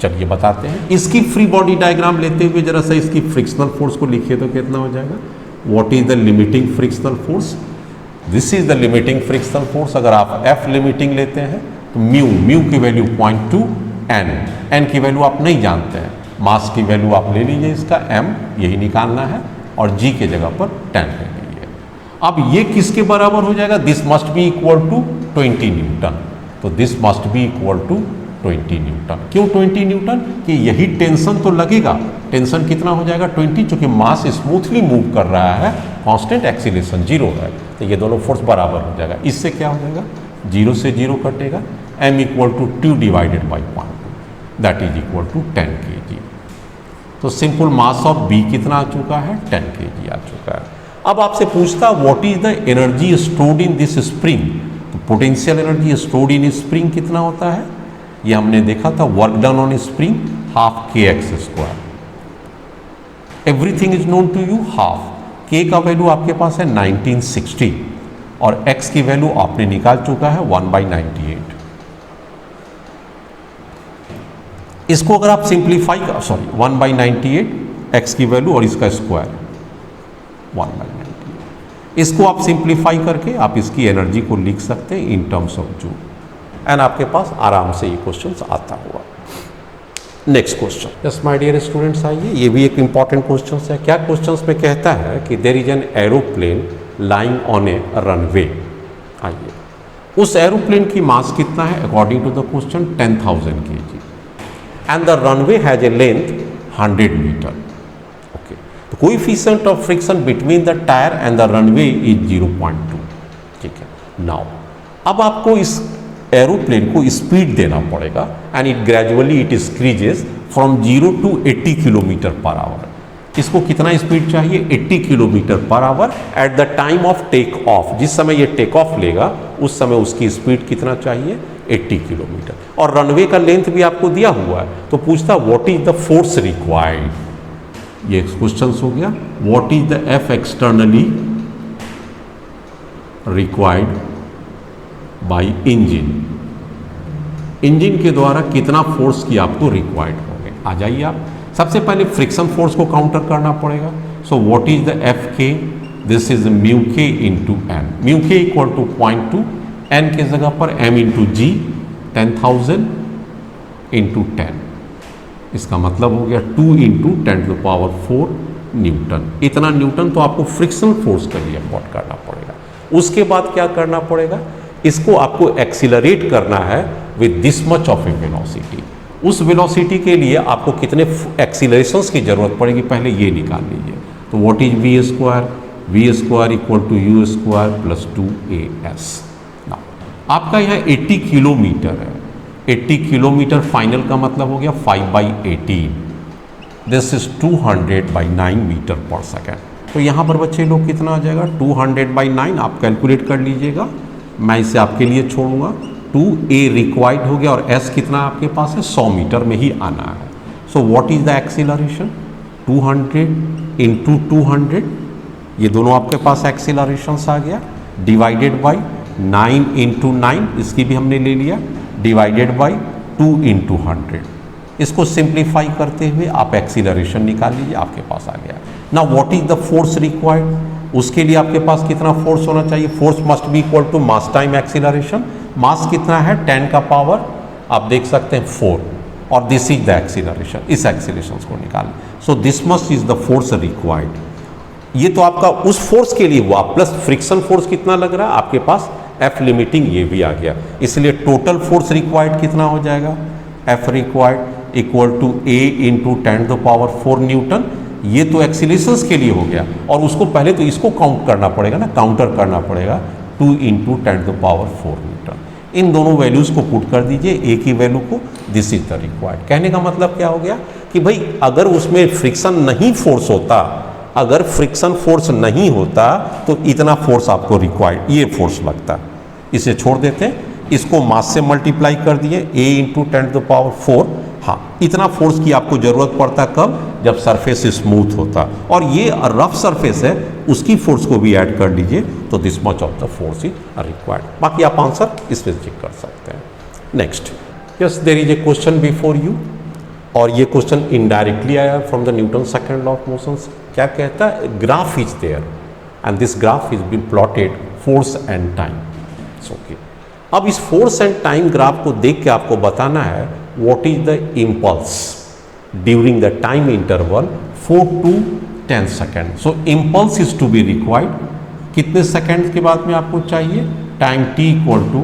चलिए बताते हैं. इसकी फ्री बॉडी डायग्राम लेते हुए जरा सा इसकी फ्रिक्शनल फोर्स को लिखिए तो कितना हो जाएगा. What is the limiting frictional force, this is the limiting frictional force. अगर आप F लिमिटिंग लेते हैं तो म्यू की वैल्यू 0.2, n की वैल्यू आप नहीं जानते हैं, मास की वैल्यू आप ले लीजिए, इसका m यही निकालना है और g के जगह पर 10 ले लीजिए. अब ये किसके बराबर हो जाएगा, this must be equal to 20 newton. तो this must be equal to 20 newton. क्यों 20 न्यूटन, कि यही टेंशन तो लगेगा. टेंशन कितना हो जाएगा 20, चूंकि मास स्मूथली मूव कर रहा है, कांस्टेंट एक्सीलरेशन 0 है, तो ये दोनों फोर्स बराबर हो जाएगा. इससे क्या हो जाएगा, 0 से 0 कटेगा, m equal to 2 divided by 0.2, that is equal to 10 kg. तो सिंपल मास ऑफ B कितना आ चुका है, 10 kg आ चुका है. अब आपसे पूछता what is the energy stored in this spring. तो potential energy stored in spring कितना होता है, ये हमने देखा था, work done on spring half kx². Everything is known to you, half. k का वैल्यू आपके पास है 1960 और x की वैल्यू आपने निकाल चुका है 1/98. इसको अगर आप सिंप्लीफाई, सॉरी 1/98 x की वैल्यू और इसका स्क्वायर 1/98, इसको आप सिंप्लीफाई करके आप इसकी एनर्जी को लिख सकते हैं in terms of joule, and आपके पास आराम से ये क्वेश्चन आता हुआ। Next question, yes my dear students, आइए, ये भी एक इंपॉर्टेंट क्वेश्चन है। क्या क्वेश्चन में कहता है कि there is an aeroplane lying on a runway. आइए, उस एरोप्लेन की मास कितना है according to the question 10,000 kg and the runway has a length 100 metre. Okay, तो coefficient of friction between the tyre and the runway is 0.2। ठीक है, now अब आपको इस एरोप्लेन को स्पीड देना पड़ेगा and it gradually it increases from 0 to 80 kilometre per hour. इसको कितना स्पीड चाहिए? 80 kilometre per hour at the time of take off. जिस समय ये टेक ऑफ लेगा उस समय उसकी स्पीड कितना चाहिए? 80 किलोमीटर। और रनवे का लेंथ भी आपको दिया हुआ है, तो पूछता what is the force required. ये क्वेश्चन हो गया, what is the F externally required by engine. Engine के द्वारा कितना फोर्स की आपको रिक्वायर्ड होंगे। आ जाइए आप, सबसे पहले फ्रिक्शन फोर्स को काउंटर करना पड़ेगा। सो व्हाट इज द एफ के? दिस इज म्यू के इंटू एम। म्यू के इक्वल टू 0.2, एन के जगह पर m इंटू जी, 10,000 इंटू 10। इसका मतलब हो गया 2 इंटू 10⁴ न्यूटन। इतना न्यूटन तो आपको फ्रिक्शन फोर्स के लिए अफोर्ड करना पड़ेगा। उसके बाद क्या करना पड़ेगा? इसको आपको एक्सीलरेट करना है with this much of A velocity. उस वेलोसिटी के लिए आपको कितने एक्सीलरेशंस की जरूरत पड़ेगी, पहले ये निकाल लीजिए। तो what is v square? V square equal to u square plus 2as। आपका यहाँ 80 किलोमीटर है। 80 किलोमीटर फाइनल का मतलब हो गया 5/18। This is 200/9 metre per second. तो यहाँ पर बच्चे लोग कितना आ जाएगा? 200/9 आप कैलकुलेट कर लीजिएगा, मैं इसे आपके लिए छोड़ूंगा। 2a रिक्वायर्ड हो गया और s कितना आपके पास है? 100 मीटर में ही आना है। So what is the acceleration? 200 into 200, ये दोनों आपके पास एक्सीलरेशंस आ गया, डिवाइडेड बाई 9 इंटू 9, इसकी भी हमने ले लिया, डिवाइडेड बाई 2 इंटू 100। इसको सिंप्लीफाई करते हुए आप एक्सीलरेशन निकाल लीजिए, आपके पास आ गया। Now what is the force required? उसके लिए आपके पास कितना फोर्स होना चाहिए? Force must be equal to mass time acceleration. Mass कितना है? 10 का पावर आप देख सकते हैं 4, और दिस इज द एक्सीलरेशन। इस एक्सीलरेशन को निकालें। So this must is the force required. ये तो आपका उस फोर्स के लिए हुआ, प्लस फ्रिक्शन फोर्स कितना लग रहा है आपके पास, एफ लिमिटिंग ये भी आ गया। इसलिए टोटल फोर्स रिक्वायर्ड कितना हो जाएगा? F required equal to a into 10⁴ newton. ये तो एक्सीलरेशंस के लिए हो गया, और उसको पहले तो इसको काउंट करना पड़ेगा ना, काउंटर करना पड़ेगा, 2 इंटू 10⁴ न्यूटन। इन दोनों वैल्यूज को पुट कर दीजिए, ए की वैल्यू को, दिस इज द रिक्वायर्ड। कहने का मतलब क्या हो गया कि भाई अगर उसमें फ्रिक्शन नहीं फोर्स होता, अगर फ्रिक्शन फोर्स नहीं होता तो इतना फोर्स आपको रिक्वायर्ड, ये फोर्स लगता। इसे छोड़ देते हैं, इसको मास से मल्टीप्लाई कर दिए, a इंटू 10⁴। हाँ, इतना फोर्स की आपको जरूरत पड़ता कब? जब सरफेस स्मूथ होता, और ये रफ सरफेस है, उसकी फोर्स को भी ऐड कर लीजिए, तो this much of the force is required. बाकी आप आंसर इसमें चेक कर सकते हैं। Next, yes there is a question before you, और ये क्वेश्चन इनडायरेक्टली आया from the Newton second law of motion. क्या कहता है? Graph is there and this graph is been plotted force and time. Okay, अब इस फोर्स एंड टाइम ग्राफ को देख के आपको बताना है what is the impulse during the time interval 4 to 10 second. So impulse is to be required कितने second के बाद में आपको चाहिए? Time t equal to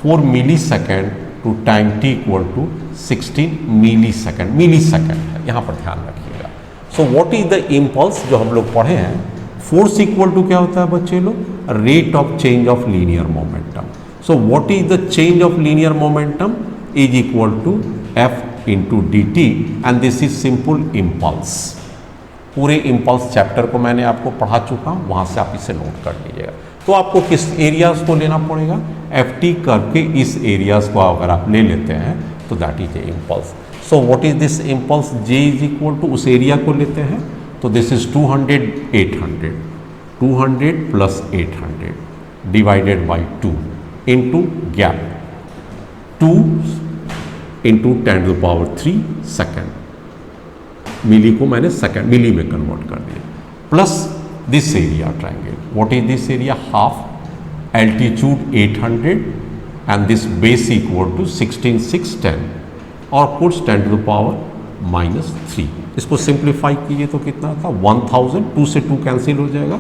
4 millisecond to time t equal to 16 millisecond. Millisecond है, यहाँ पर ध्यान रखिएगा। So what is the impulse जो हम लोग पढ़े हैं, फोर्स इक्वल टू क्या होता है बच्चे लोग? Rate of change of linear momentum. So what is the change of linear momentum? Is equal to F into d t, and this is simple impulse. पूरे इम्पल्स चैप्टर को मैंने आपको पढ़ा चुका हूँ, वहाँ से आप इसे नोट कर लीजिएगा। तो आपको किस एरियाज को लेना पड़ेगा? एफ टी करके इस एरियाज को अगर आप ले लेते हैं तो that is a impulse. So what is this impulse? J is equal to, उस एरिया को लेते हैं, तो this is 200 800, 200 plus 800 divided by 2 into gap, 2 into 10 to the power 3 second, milli को मैंने सेकेंड मिली में कन्वर्ट कर दिया, plus this area triangle, what is this area, half, altitude 800 and this base equal to 16,610 और puts 10 to the power -3। इसको simplify कीजिए तो कितना था 1000, 2 से 2 कैंसिल हो जाएगा,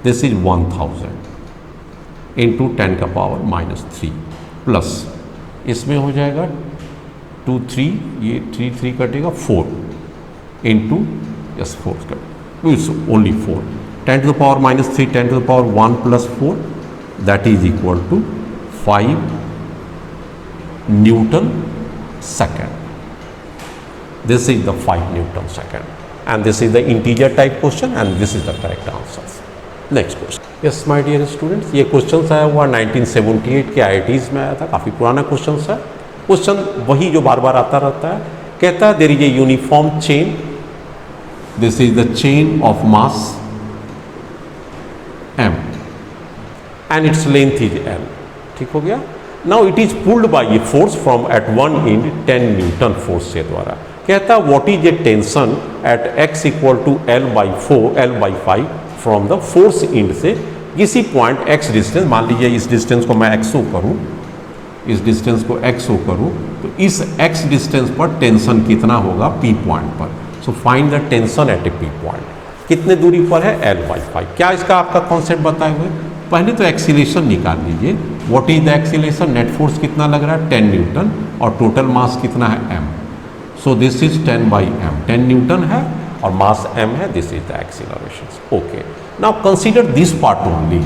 दिस इज 1000 इंटू 10 का पावर -3 प्लस इसमें हो जाएगा 2 3, ये 3 3 कटेगा 4 into yes 4 cut only 4, 10 to the power -3 10 to the power 1 plus 4 that is equal to 5 newton second. This is the 5 Newton second and this is the integer type question and this is the correct answer. Next question. Yes my dear students, ये question आया हुआ 1978 के IITs में आया था, काफ़ी पुराना question है। क्वेश्चन वही जो बार बार आता रहता है, कहता है there is a uniform chain, this is the chain of mass m and its length is l, ठीक हो गया। Now it is pulled by a force from at one and 10 newton force से द्वारा। कहता है what is a tension at x equal to L/5 from the force and से किसी point x distance, मान लीजिए इस डिस्टेंस को मैं xo करूं, इस डिस्टेंस को xo करूं तो इस x डिस्टेंस पर टेंशन कितना होगा p पॉइंट पर। So find the tension eight A p point, कितने दूरी पर है L/5। क्या इसका आपका कॉन्सेप्ट बताए हुए, पहले तो एक्सीलेशन निकाल लीजिए, what is the acceleration, net force कितना लग रहा है 10 न्यूटन और टोटल मास कितना है m, so this is 10/m, 10 Newton है और मास m है, this is the acceleration. Okay, now consider this part only,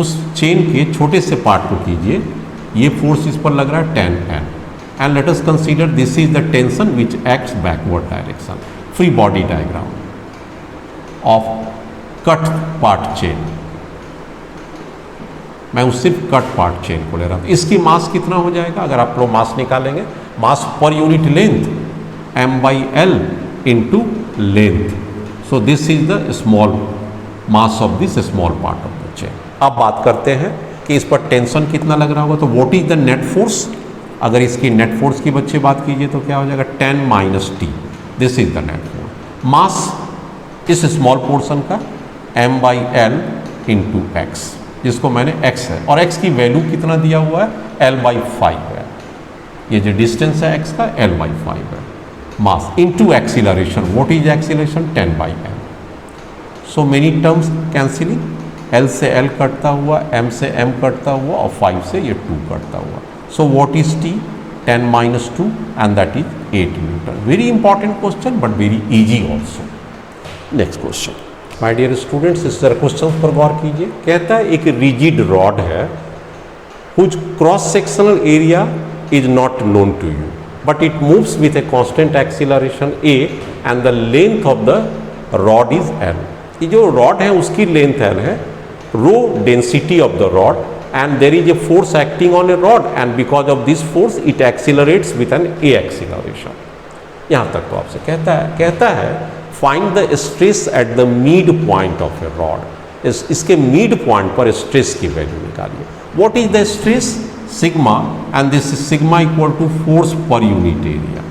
उस चेन के छोटे से पार्ट को कीजिए, ये फोर्स इस पर लग रहा है 10N and let us consider this is the tension which acts backward direction, free body diagram of cut part chain, मैं उस सिर्फ कट पार्ट चेन को ले रहा हूँ। इसकी मास कितना हो जाएगा, अगर आप लोग मास निकालेंगे, mass per unit length m/l into length, so this is the small mass of this small part of the chain. अब बात करते हैं कि इस पर टेंशन कितना लग रहा होगा, तो what is the net force, अगर इसकी नेट फोर्स की बच्चे बात कीजिए तो क्या हो जाएगा 10 - t, this is the net force. Mass इस स्मॉल पोर्शन का m/l इंटू एक्स, जिसको मैंने x है और x की वैल्यू कितना दिया हुआ है L/5 है, ये जो डिस्टेंस है x का L/5 है। मास into acceleration, what is acceleration 10/m, so many terms cancelling, L से L कटता हुआ, m से m कटता हुआ और 5 से ये 2 कटता हुआ, so what is t 10 - 2 and that is 8 newton. Very important question but very easy also. Next question my dear students, इस तरह क्वेश्चन पर गौर कीजिए। कहता है एक रिजिड रॉड है whose cross sectional area is not known to you but it moves with a constant acceleration a and the length of the rod is l। ये जो रॉड है उसकी लेंथ l है, rho density of the rod and there is a force acting on a rod and because of this force it accelerates with an a acceleration. यहाँ तक तो आपसे कहता है find the stress at the mid point of a rod, इसके mid point पर stress की value निकालिए। What is the stress, sigma and this sigma equal to force per unit area,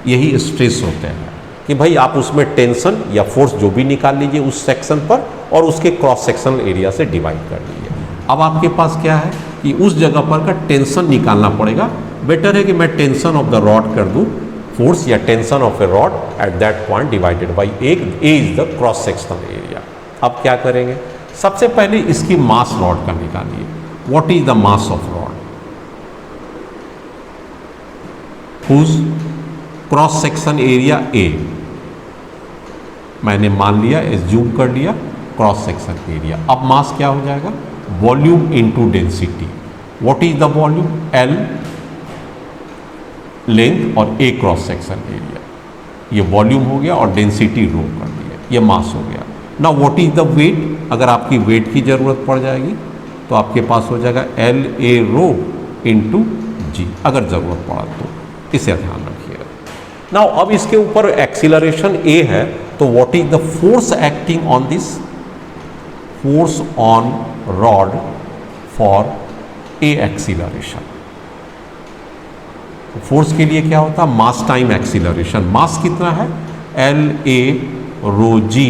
यही स्ट्रेस होते हैं कि भाई आप उसमें टेंशन या फोर्स जो भी निकाल लीजिए उस सेक्शन पर और उसके क्रॉस सेक्शनल एरिया से डिवाइड कर लीजिए। अब आपके पास क्या है कि उस जगह पर का टेंशन निकालना पड़ेगा, बेटर है कि मैं टेंशन ऑफ द रॉड कर दूँ, फोर्स या tension of a rod at that point divided by A is the cross sectional area. अब क्या करेंगे, सबसे पहले इसकी मास रॉड का निकालिए, what is the mass of rod whose cross section area A, मैंने मान लिया एज्यूम कर लिया क्रॉस सेक्शन एरिया। अब मास क्या हो जाएगा, volume into density, what is the volume L length और A क्रॉस सेक्शन एरिया, ये वॉल्यूम हो गया और डेंसिटी रो कर दिया, ये मास हो गया। ना व्हाट इज द वेट, अगर आपकी वेट की जरूरत पड़ जाएगी तो आपके पास हो जाएगा LA रो इंटू G, अगर जरूरत पड़ा तो इसे ध्यान रखिएगा। नाउ अब इसके ऊपर एक्सीलरेशन A है तो what is the force acting on this, force on rod for A acceleration, force के लिए क्या होता है, मास टाइम एक्सीलरेशन। मास कितना है, एल ए रो जी,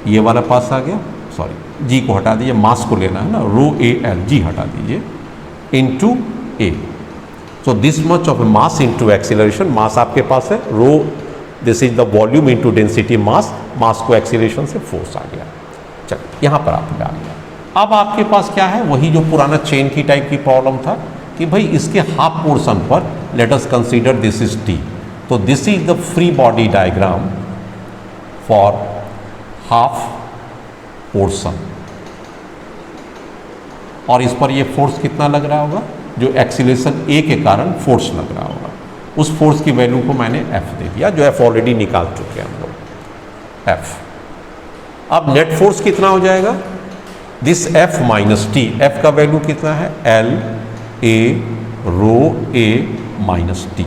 ये वाला पास आ गया, सॉरी जी को हटा दीजिए, मास को लेना है ना, रो ए एल, जी हटा दीजिए, into A. So this much of mass into acceleration, mass आपके पास है, rho this is the volume into density mass, mass को एक्सीलरेशन से फोर्स आ गया। चलिए यहाँ पर आप आ गया। अब आपके पास क्या है, वही जो पुराना चेन की टाइप की प्रॉब्लम था कि भाई इसके हाफ पोर्शन पर let us consider this is T, तो this is the free body diagram for half portion, और इस पर ये फोर्स कितना लग रहा होगा, जो एक्सीलरेशन ए के कारण फोर्स लग रहा होगा, उस फोर्स की वैल्यू को मैंने एफ दे दिया, जो एफ ऑलरेडी निकाल चुके हैं हम लोग, एफ। अब नेट फोर्स कितना हो जाएगा, this F minus T, F का वैल्यू कितना है, L A rho A minus T,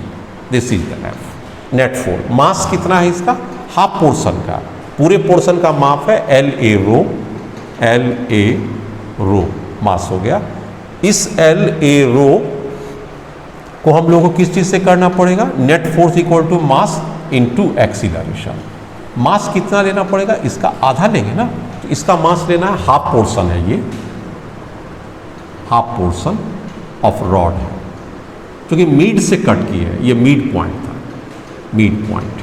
this is the F net force. Mass कितना है इसका, हाफ पोर्शन का, पूरे पोर्शन का माप है L A row, L A रो मास हो गया। इस एल ए रो को हम लोगों को किस चीज से करना पड़ेगा, net force equal to mass into acceleration. Mass कितना लेना पड़ेगा, इसका आधा लेंगे ना, तो इसका मास लेना है, हाफ पोर्शन है ये, हाफ पोर्शन ऑफ रॉड है, क्योंकि मिड से कट की है, ये मिड पॉइंट था, मिड पॉइंट,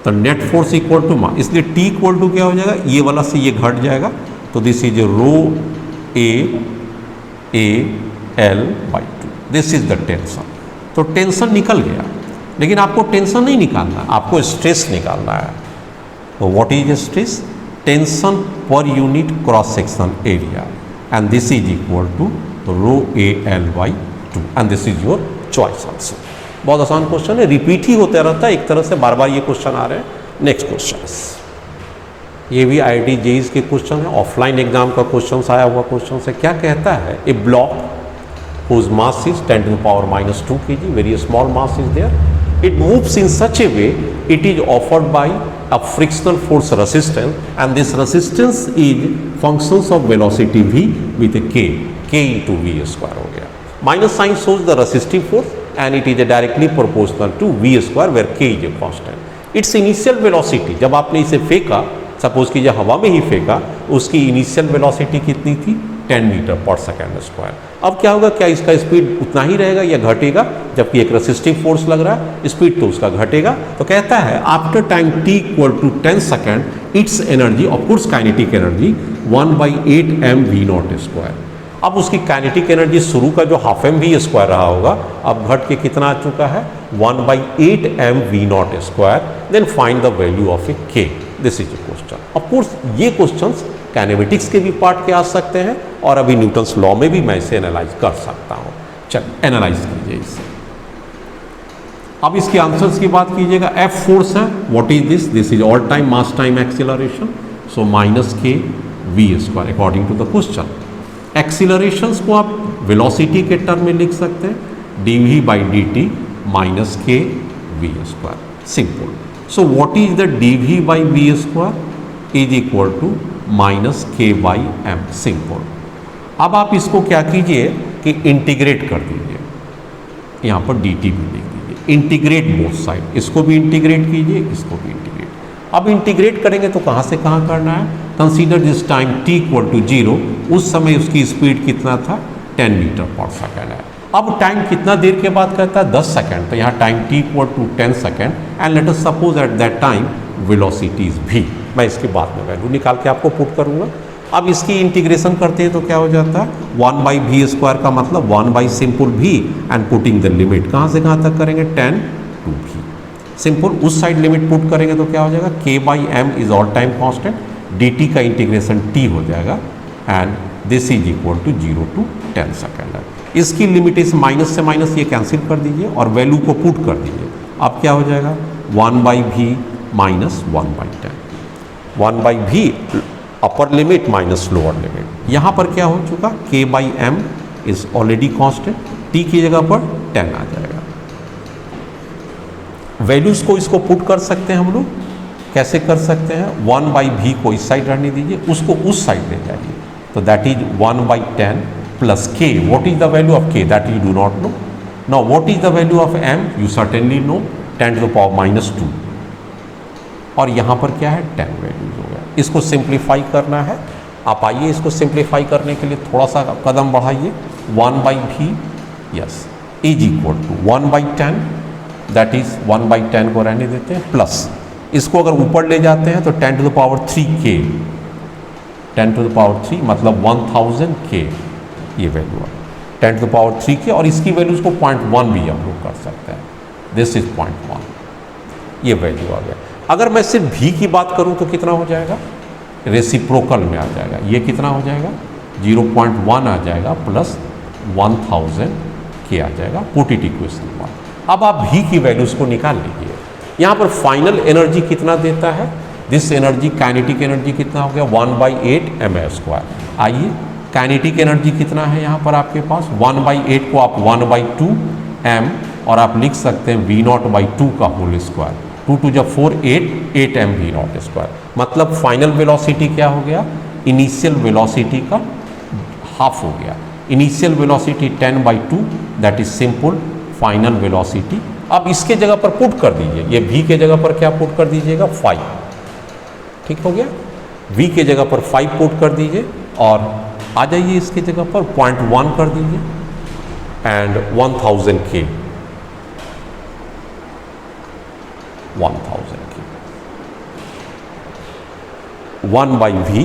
तो net force equal to mass, इसलिए टी इक्वल टू क्या हो जाएगा, ये वाला से ये घट जाएगा, तो this is rho A L by two, this is the tension. तो टेंशन निकल गया, लेकिन आपको टेंशन नहीं निकालना, आपको स्ट्रेस निकालना है। तो what is stress, tension per unit cross section area, and this is equal to rho A L by two, and this is your choice answer. बहुत आसान क्वेश्चन है, रिपीट ही होता रहता है, एक तरह से बार बार ये क्वेश्चन आ रहे हैं। नेक्स्ट क्वेश्चन, ये भी IIT JEE के क्वेश्चन है, ऑफलाइन एग्जाम का क्वेश्चन आया हुआ क्वेश्चन है। क्या कहता है, ए block whose mass is 10 to the power minus 2 kg, very small mass is there, it moves in such a way, it is offered by a frictional force resistance, and this resistance is functions of velocity v with a k into v square हो गया। Minus sign shows the resistive force and it is directly proportional to v square where k is a constant। Its initial velocity, जब आपने इसे फेंका, suppose कि जब हवा में ही फेंका, उसकी इनिशियल वेलोसिटी कितनी थी, 10 मीटर पर सेकेंड स्क्वायर। अब क्या होगा, क्या इसका स्पीड उतना ही रहेगा या घटेगा, जबकि एक रेसिस्टिव फोर्स लग रहा है, स्पीड तो उसका घटेगा। तो कहता है after time t equal to 10 second its energy, of course kinetic energy 1/8 mv0 square. अब उसकी काइनेटिक एनर्जी शुरू का जो हाफ mv स्क्वायर रहा होगा, अब घट के कितना आ चुका है, 1/8 mv0 square. Then find the value of a k, this is a question. Of course ये क्वेश्चंस काइनेमेटिक्स के भी पार्ट के आ सकते हैं, और अभी न्यूटन्स लॉ में भी मैं इसे एनालाइज कर सकता हूँ। चलिए एनालाइज कीजिए इसे। अब इसके आंसर्स की बात कीजिएगा, एफ फोर्स है, what is this, this is all time mass time acceleration, so minus के we square according to the question. Accelerations को आप वेलोसिटी के टर्म में लिख सकते हैं, dv बाई dt माइनस के we square, simple. So what is the dv by v square is equal to minus k by m, simple. अब आप इसको क्या कीजिए कि इंटीग्रेट कर दीजिए, यहाँ पर dt भी लिख दीजिए, इंटीग्रेट बोथ साइड, इसको भी इंटीग्रेट कीजिए, इसको भी इंटीग्रेट। अब इंटीग्रेट करेंगे तो कहाँ से कहाँ करना है, consider this time t equal to 0, उस समय उसकी स्पीड कितना था, 10 मीटर पर सेकेंड है। अब टाइम कितना देर के बाद कहता है, 10 सेकेंड, तो यहाँ time t equal to 10 second, and let us suppose at that time velocity is v। मैं इसके बाद में वैल्यू निकाल के आपको पुट करूँगा। अब इसकी इंटीग्रेशन करते हैं तो क्या हो जाता है, 1/v स्क्वायर का मतलब 1/ simple v, and putting the limit, कहाँ से कहाँ तक करेंगे, 10 to v, सिंपल। उस साइड लिमिट पुट करेंगे तो क्या हो जाएगा, k/m is all time constant, dt का इंटीग्रेशन t हो जाएगा, and this is equal to 0 to 10 second है। इसकी लिमिट इस माइनस से माइनस ये कैंसिल कर दीजिए और वैल्यू को पुट कर दीजिए। अब क्या हो जाएगा, 1/v minus 1/10, 1/v upper limit minus lower limit. यहाँ पर क्या हो चुका, k/m is already constant, t की जगह पर 10 आ जाएगा। वैल्यूज को इसको पुट कर सकते हैं हम लोग, कैसे कर सकते हैं, 1/v को इस साइड रहने दीजिए, उसको उस साइड ले जाइए, तो that is 1/10 plus k, what is the value of k, that you do not know, now what is the value of m? You certainly know 10 to the power -2, और यहाँ पर क्या है 10 वैल्यूज हो गया। इसको सिंप्लीफाई करना है, आप आइए इसको सिंप्लीफाई करने के लिए थोड़ा सा कदम बढ़ाइए। 1/v yes is equal to 1/10, that is 1/10 को रहने देते हैं, प्लस इसको अगर ऊपर ले जाते हैं तो 10 to the power 3k, 10 to the power 3 मतलब 1000k, ये वैल्यू है 10 टू द पावर 3k, और इसकी वैल्यूज को 0.1 भी हम लोग कर सकते हैं, दिस इज 0.1, ये वैल्यू आ गया। अगर मैं सिर्फ v की बात करूं तो कितना हो जाएगा, रेसिप्रोकल में आ जाएगा, ये कितना हो जाएगा 0.1 आ जाएगा प्लस 1000k आ जाएगा, पुट इट इक्वेशन 1। अब आप v की वैल्यूज को निकाल लीजिए। यहाँ पर फाइनल एनर्जी कितना देता है, दिस एनर्जी काइनेटिक एनर्जी कितना हो गया 1/8 mf²। आइए काइनेटिक एनर्जी कितना है यहाँ पर आपके पास, 1/8 को आप 1/2 m, और आप लिख सकते हैं v0/2 का होल स्क्वायर, 2 टू जब 4 8 m v0²। मतलब फाइनल वेलोसिटी क्या हो गया, इनिशियल वेलोसिटी का हाफ हो गया। Initial velocity 10/2, that is simple final velocity. अब इसके जगह पर पुट कर दीजिए, ये v के जगह पर क्या पुट कर दीजिएगा 5, ठीक हो गया, v के जगह पर 5 पुट कर दीजिए, और आ जाइए इसके जगह पर 0.1 कर दीजिए, and 1000k 1000k 1/v,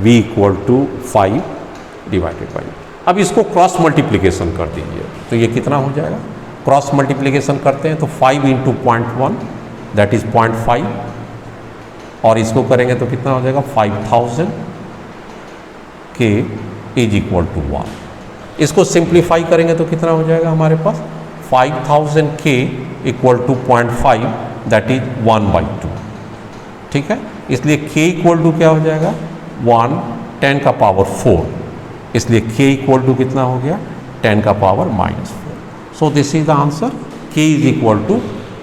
v equal to 5 divided by, अब इसको क्रॉस मल्टीप्लिकेशन कर दीजिए, तो ये कितना हो जाएगा, क्रॉस मल्टीप्लिकेशन करते हैं तो 5 इंटू 0.1 दैट इज 0.5, और इसको करेंगे तो कितना हो जाएगा 5000 k इज इक्वल टू 1। इसको सिंप्लीफाई करेंगे तो कितना हो जाएगा हमारे पास 5000 k equal to 0.5 that is 1/2, ठीक है। इसलिए k इक्वल टू क्या हो जाएगा 1 10 का पावर 4, इसलिए k इक्वल टू कितना हो गया 10 का power -4। So this is the answer, k is equal to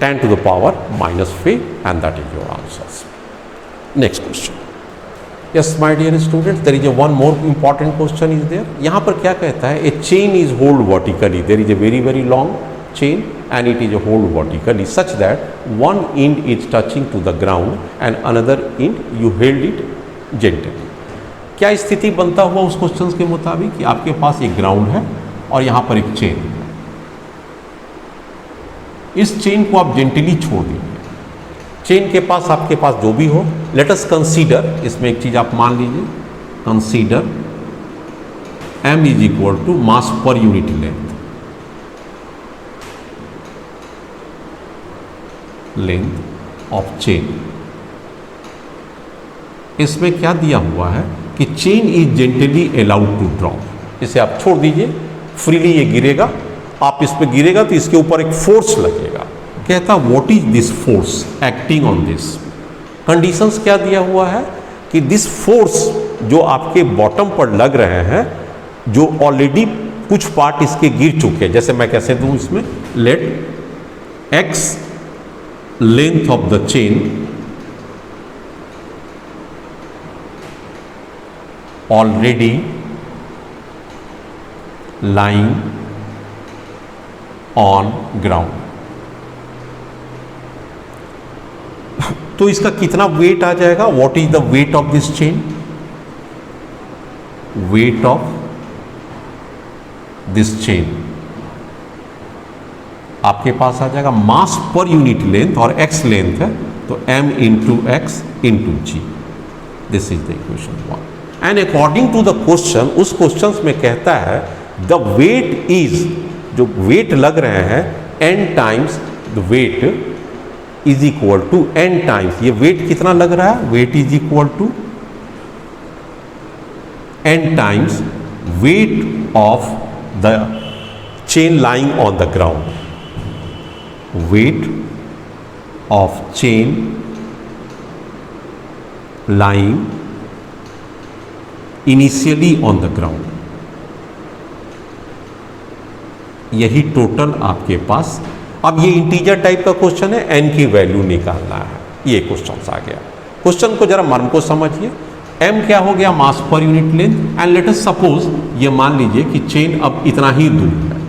10 to the power -5, and that is your answer. Next question, yes my dear students, there is one more important question is there. यहाँ पर क्या कहता है, a chain is hold vertically, there is a very very long chain and it is hold vertically such that one end is touching to the ground and another end you held it gently। क्या स्थिति बनता हुआ उस question के मुताबिक कि आपके पास एक ग्राउंड है और यहाँ पर एक चेन है, इस चेन को आप जेंटली छोड़ दीजिए, चेन के पास आपके पास जो भी हो, लेट अस कंसीडर, इसमें एक चीज आप मान लीजिए, consider m is equal to mass per unit length of chain. इसमें क्या दिया हुआ है कि chain is gently allowed to drop, इसे आप छोड़ दीजिए, फ्रीली ये गिरेगा, आप इस पे गिरेगा तो इसके ऊपर एक फोर्स लगेगा। कहता what is this force acting on this, conditions क्या दिया हुआ है कि दिस फोर्स जो आपके बॉटम पर लग रहे हैं, जो ऑलरेडी कुछ पार्ट इसके गिर चुके हैं, जैसे मैं कैसे दूं इसमें, late x length of the chain already lying on ground। तो इसका कितना वेट आ जाएगा, what is the weight of this chain, weight of this chain आपके पास आ जाएगा मास पर यूनिट लेंथ, और x लेंथ है तो m into x into g, this is the equation 1। And according to the question, उस question में कहता है द वेट इज, जो वेट लग रहे हैं n times the weight is equal to n times, ये वेट कितना लग रहा है, weight is equal to n times weight of the chain lying on the ground, weight of chain lying initially on the ground। यही total आपके पास, अब ये इंटीजर टाइप का क्वेश्चन है, n की वैल्यू निकालना है, ये क्वेश्चन आ गया। क्वेश्चन को जरा मर्म को समझिए, m क्या हो गया, mass per unit length. And let us suppose ये मान लीजिए कि चेन अब इतना ही दूर है,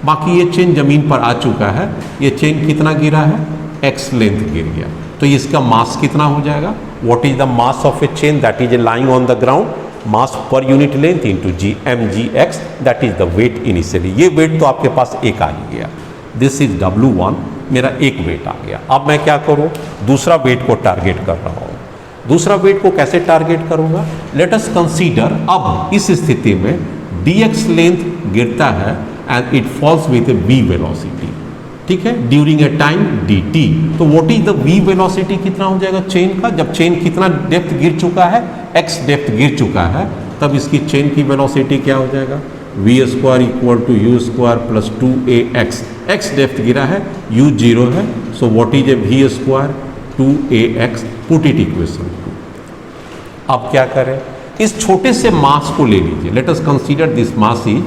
बाकी ये चेन जमीन पर आ चुका है, ये चेन कितना गिरा है, x लेंथ गिर गया, तो इसका मास कितना हो जाएगा, what is the mass of a chain that is lying on the ground, mass per unit length into g m g x, that is the weight initially. ये वेट तो आपके पास एक आ ही गया, दिस इज W1, मेरा एक wait आ गया। अब मैं क्या करूं, दूसरा वेट को टारगेट कर रहा हूं। दूसरा वेट को कैसे टारगेट करूंगा, लेट अस कंसीडर, अब इस स्थिति में dx लेंथ गिरता है and it falls with A v velocity, ठीक है, ड्यूरिंग ए टाइम dt। तो what is the v velocity, कितना हो जाएगा चेन का, जब चेन कितना डेप्थ गिर चुका है, x डेप्थ गिर चुका है, तब इसकी चेन की वेलोसिटी क्या हो जाएगा, v square equal to u square plus 2ax, x depth गिरा है, u 0 है, so what is a v square 2ax, put it equation 2। अब क्या करें, इस छोटे से मास को ले लीजिए, late us consider this mass is,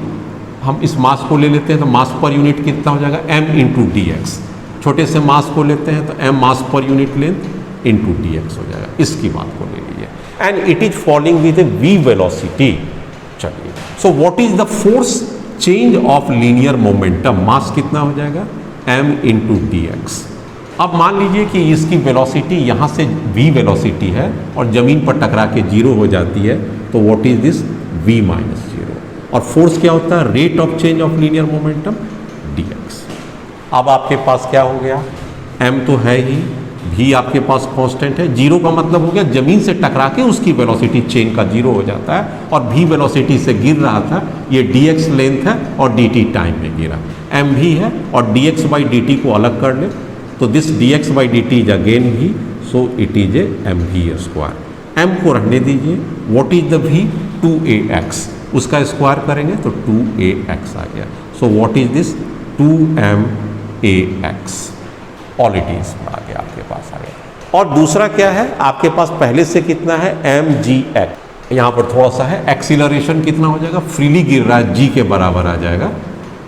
हम इस मास को ले लेते हैं तो मास पर यूनिट कितना हो जाएगा, m इंटू डी एक्स। छोटे से मास को लेते हैं तो m mass per unit length into D X हो जाएगा, इसकी बात को ले लीजिए। And it is falling with a v velocity. चलिए, so what is the force change of linear momentum, mass कितना हो जाएगा, m इंटू डी एक्स। अब मान लीजिए कि इसकी वेलोसिटी यहाँ से v वेलोसिटी है और ज़मीन पर टकरा के 0 हो जाती है, तो what is this, v minus 0। और फोर्स क्या होता है, rate of change of linear momentum dx। अब आपके पास क्या हो गया, m तो है ही, v आपके पास कांस्टेंट है, 0 का मतलब हो गया जमीन से टकरा के उसकी वेलोसिटी चेन का 0 हो जाता है, और v वेलोसिटी से गिर रहा था, ये dx लेंथ है और dt टाइम में गिरा, m भी है और dx बाई dt को अलग कर ले, तो this dx by dt is again v, so it is a mv square. m को रहने दीजिए, what is the v, 2ax, उसका स्क्वायर करेंगे तो 2ax आ गया, so what is this, 2max, all it is आ गया, आपके पास आ गया। और दूसरा क्या है, आपके पास पहले से कितना है, mgx, यहाँ पर थोड़ा सा है, एक्सीलरेशन कितना हो जाएगा, फ्रीली गिर रहा है, g के बराबर आ जाएगा,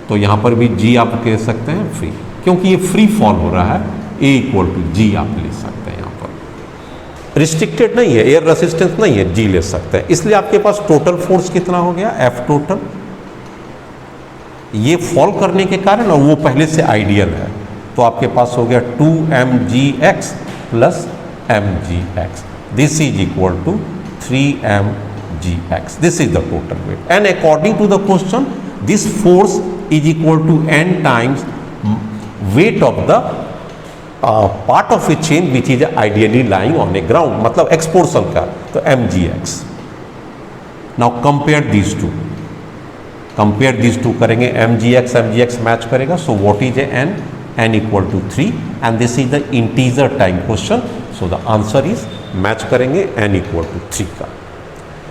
तो यहाँ पर भी g आप कह सकते हैं फ्री, क्योंकि ये फ्री फॉल हो रहा है, a इक्वल टू g आप ले सकते हैं, यहाँ पर रिस्ट्रिक्टेड नहीं है, एयर रेसिस्टेंस नहीं है, g ले सकते हैं। इसलिए आपके पास टोटल फोर्स कितना हो गया, F टोटल, ये फॉल करने के कारण, और वो पहले से आइडियल है, तो आपके पास हो गया 2mgx plus mgx, this is equal to 3mgx, this is the total weight. And according to the question, this force is equal to n times weight of the part of a chain which is ideally lying on a ground, मतलब x portion का, तो mgx। now compare these two करेंगे, mgx match करेगा, so what is a n equal to 3 and this is the integer time question, so the answer is match करेंगे n equal to 3 का।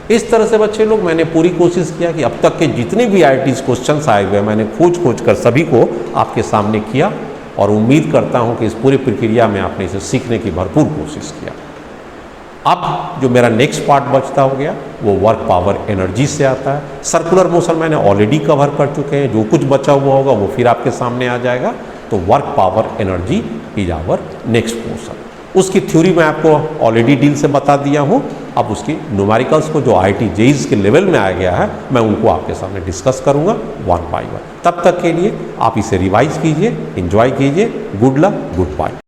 इस तरह से बच्चे लोग, मैंने पूरी कोशिश किया कि अब तक के जितने भी IIT क्वेश्चंस आए हुए मैंने खोज कर सभी को आपके सामने किया, और उम्मीद करता हूं कि इस पूरी प्रक्रिया में आपने इसे सीखने की भरपूर कोशिश किया। अब जो मेरा नेक्स्ट पार्ट बचता हो गया, वो वर्क पावर एनर्जी से आता है। सर्कुलर मोशन मैंने ऑलरेडी कवर कर चुके हैं, जो कुछ बचा हुआ होगा वो फिर आपके सामने आ जाएगा। तो work power energy is our next portion. उसकी थ्योरी मैं आपको ऑलरेडी डील से बता दिया हूँ। अब उसकी न्यूमेरिकल्स को जो IIT JEE के लेवल में आ गया है, मैं उनको आपके सामने डिस्कस करूँगा वन बाय वन। तब तक के लिए आप इसे रिवाइज कीजिए, एंजॉय कीजिए। Good luck, good bye.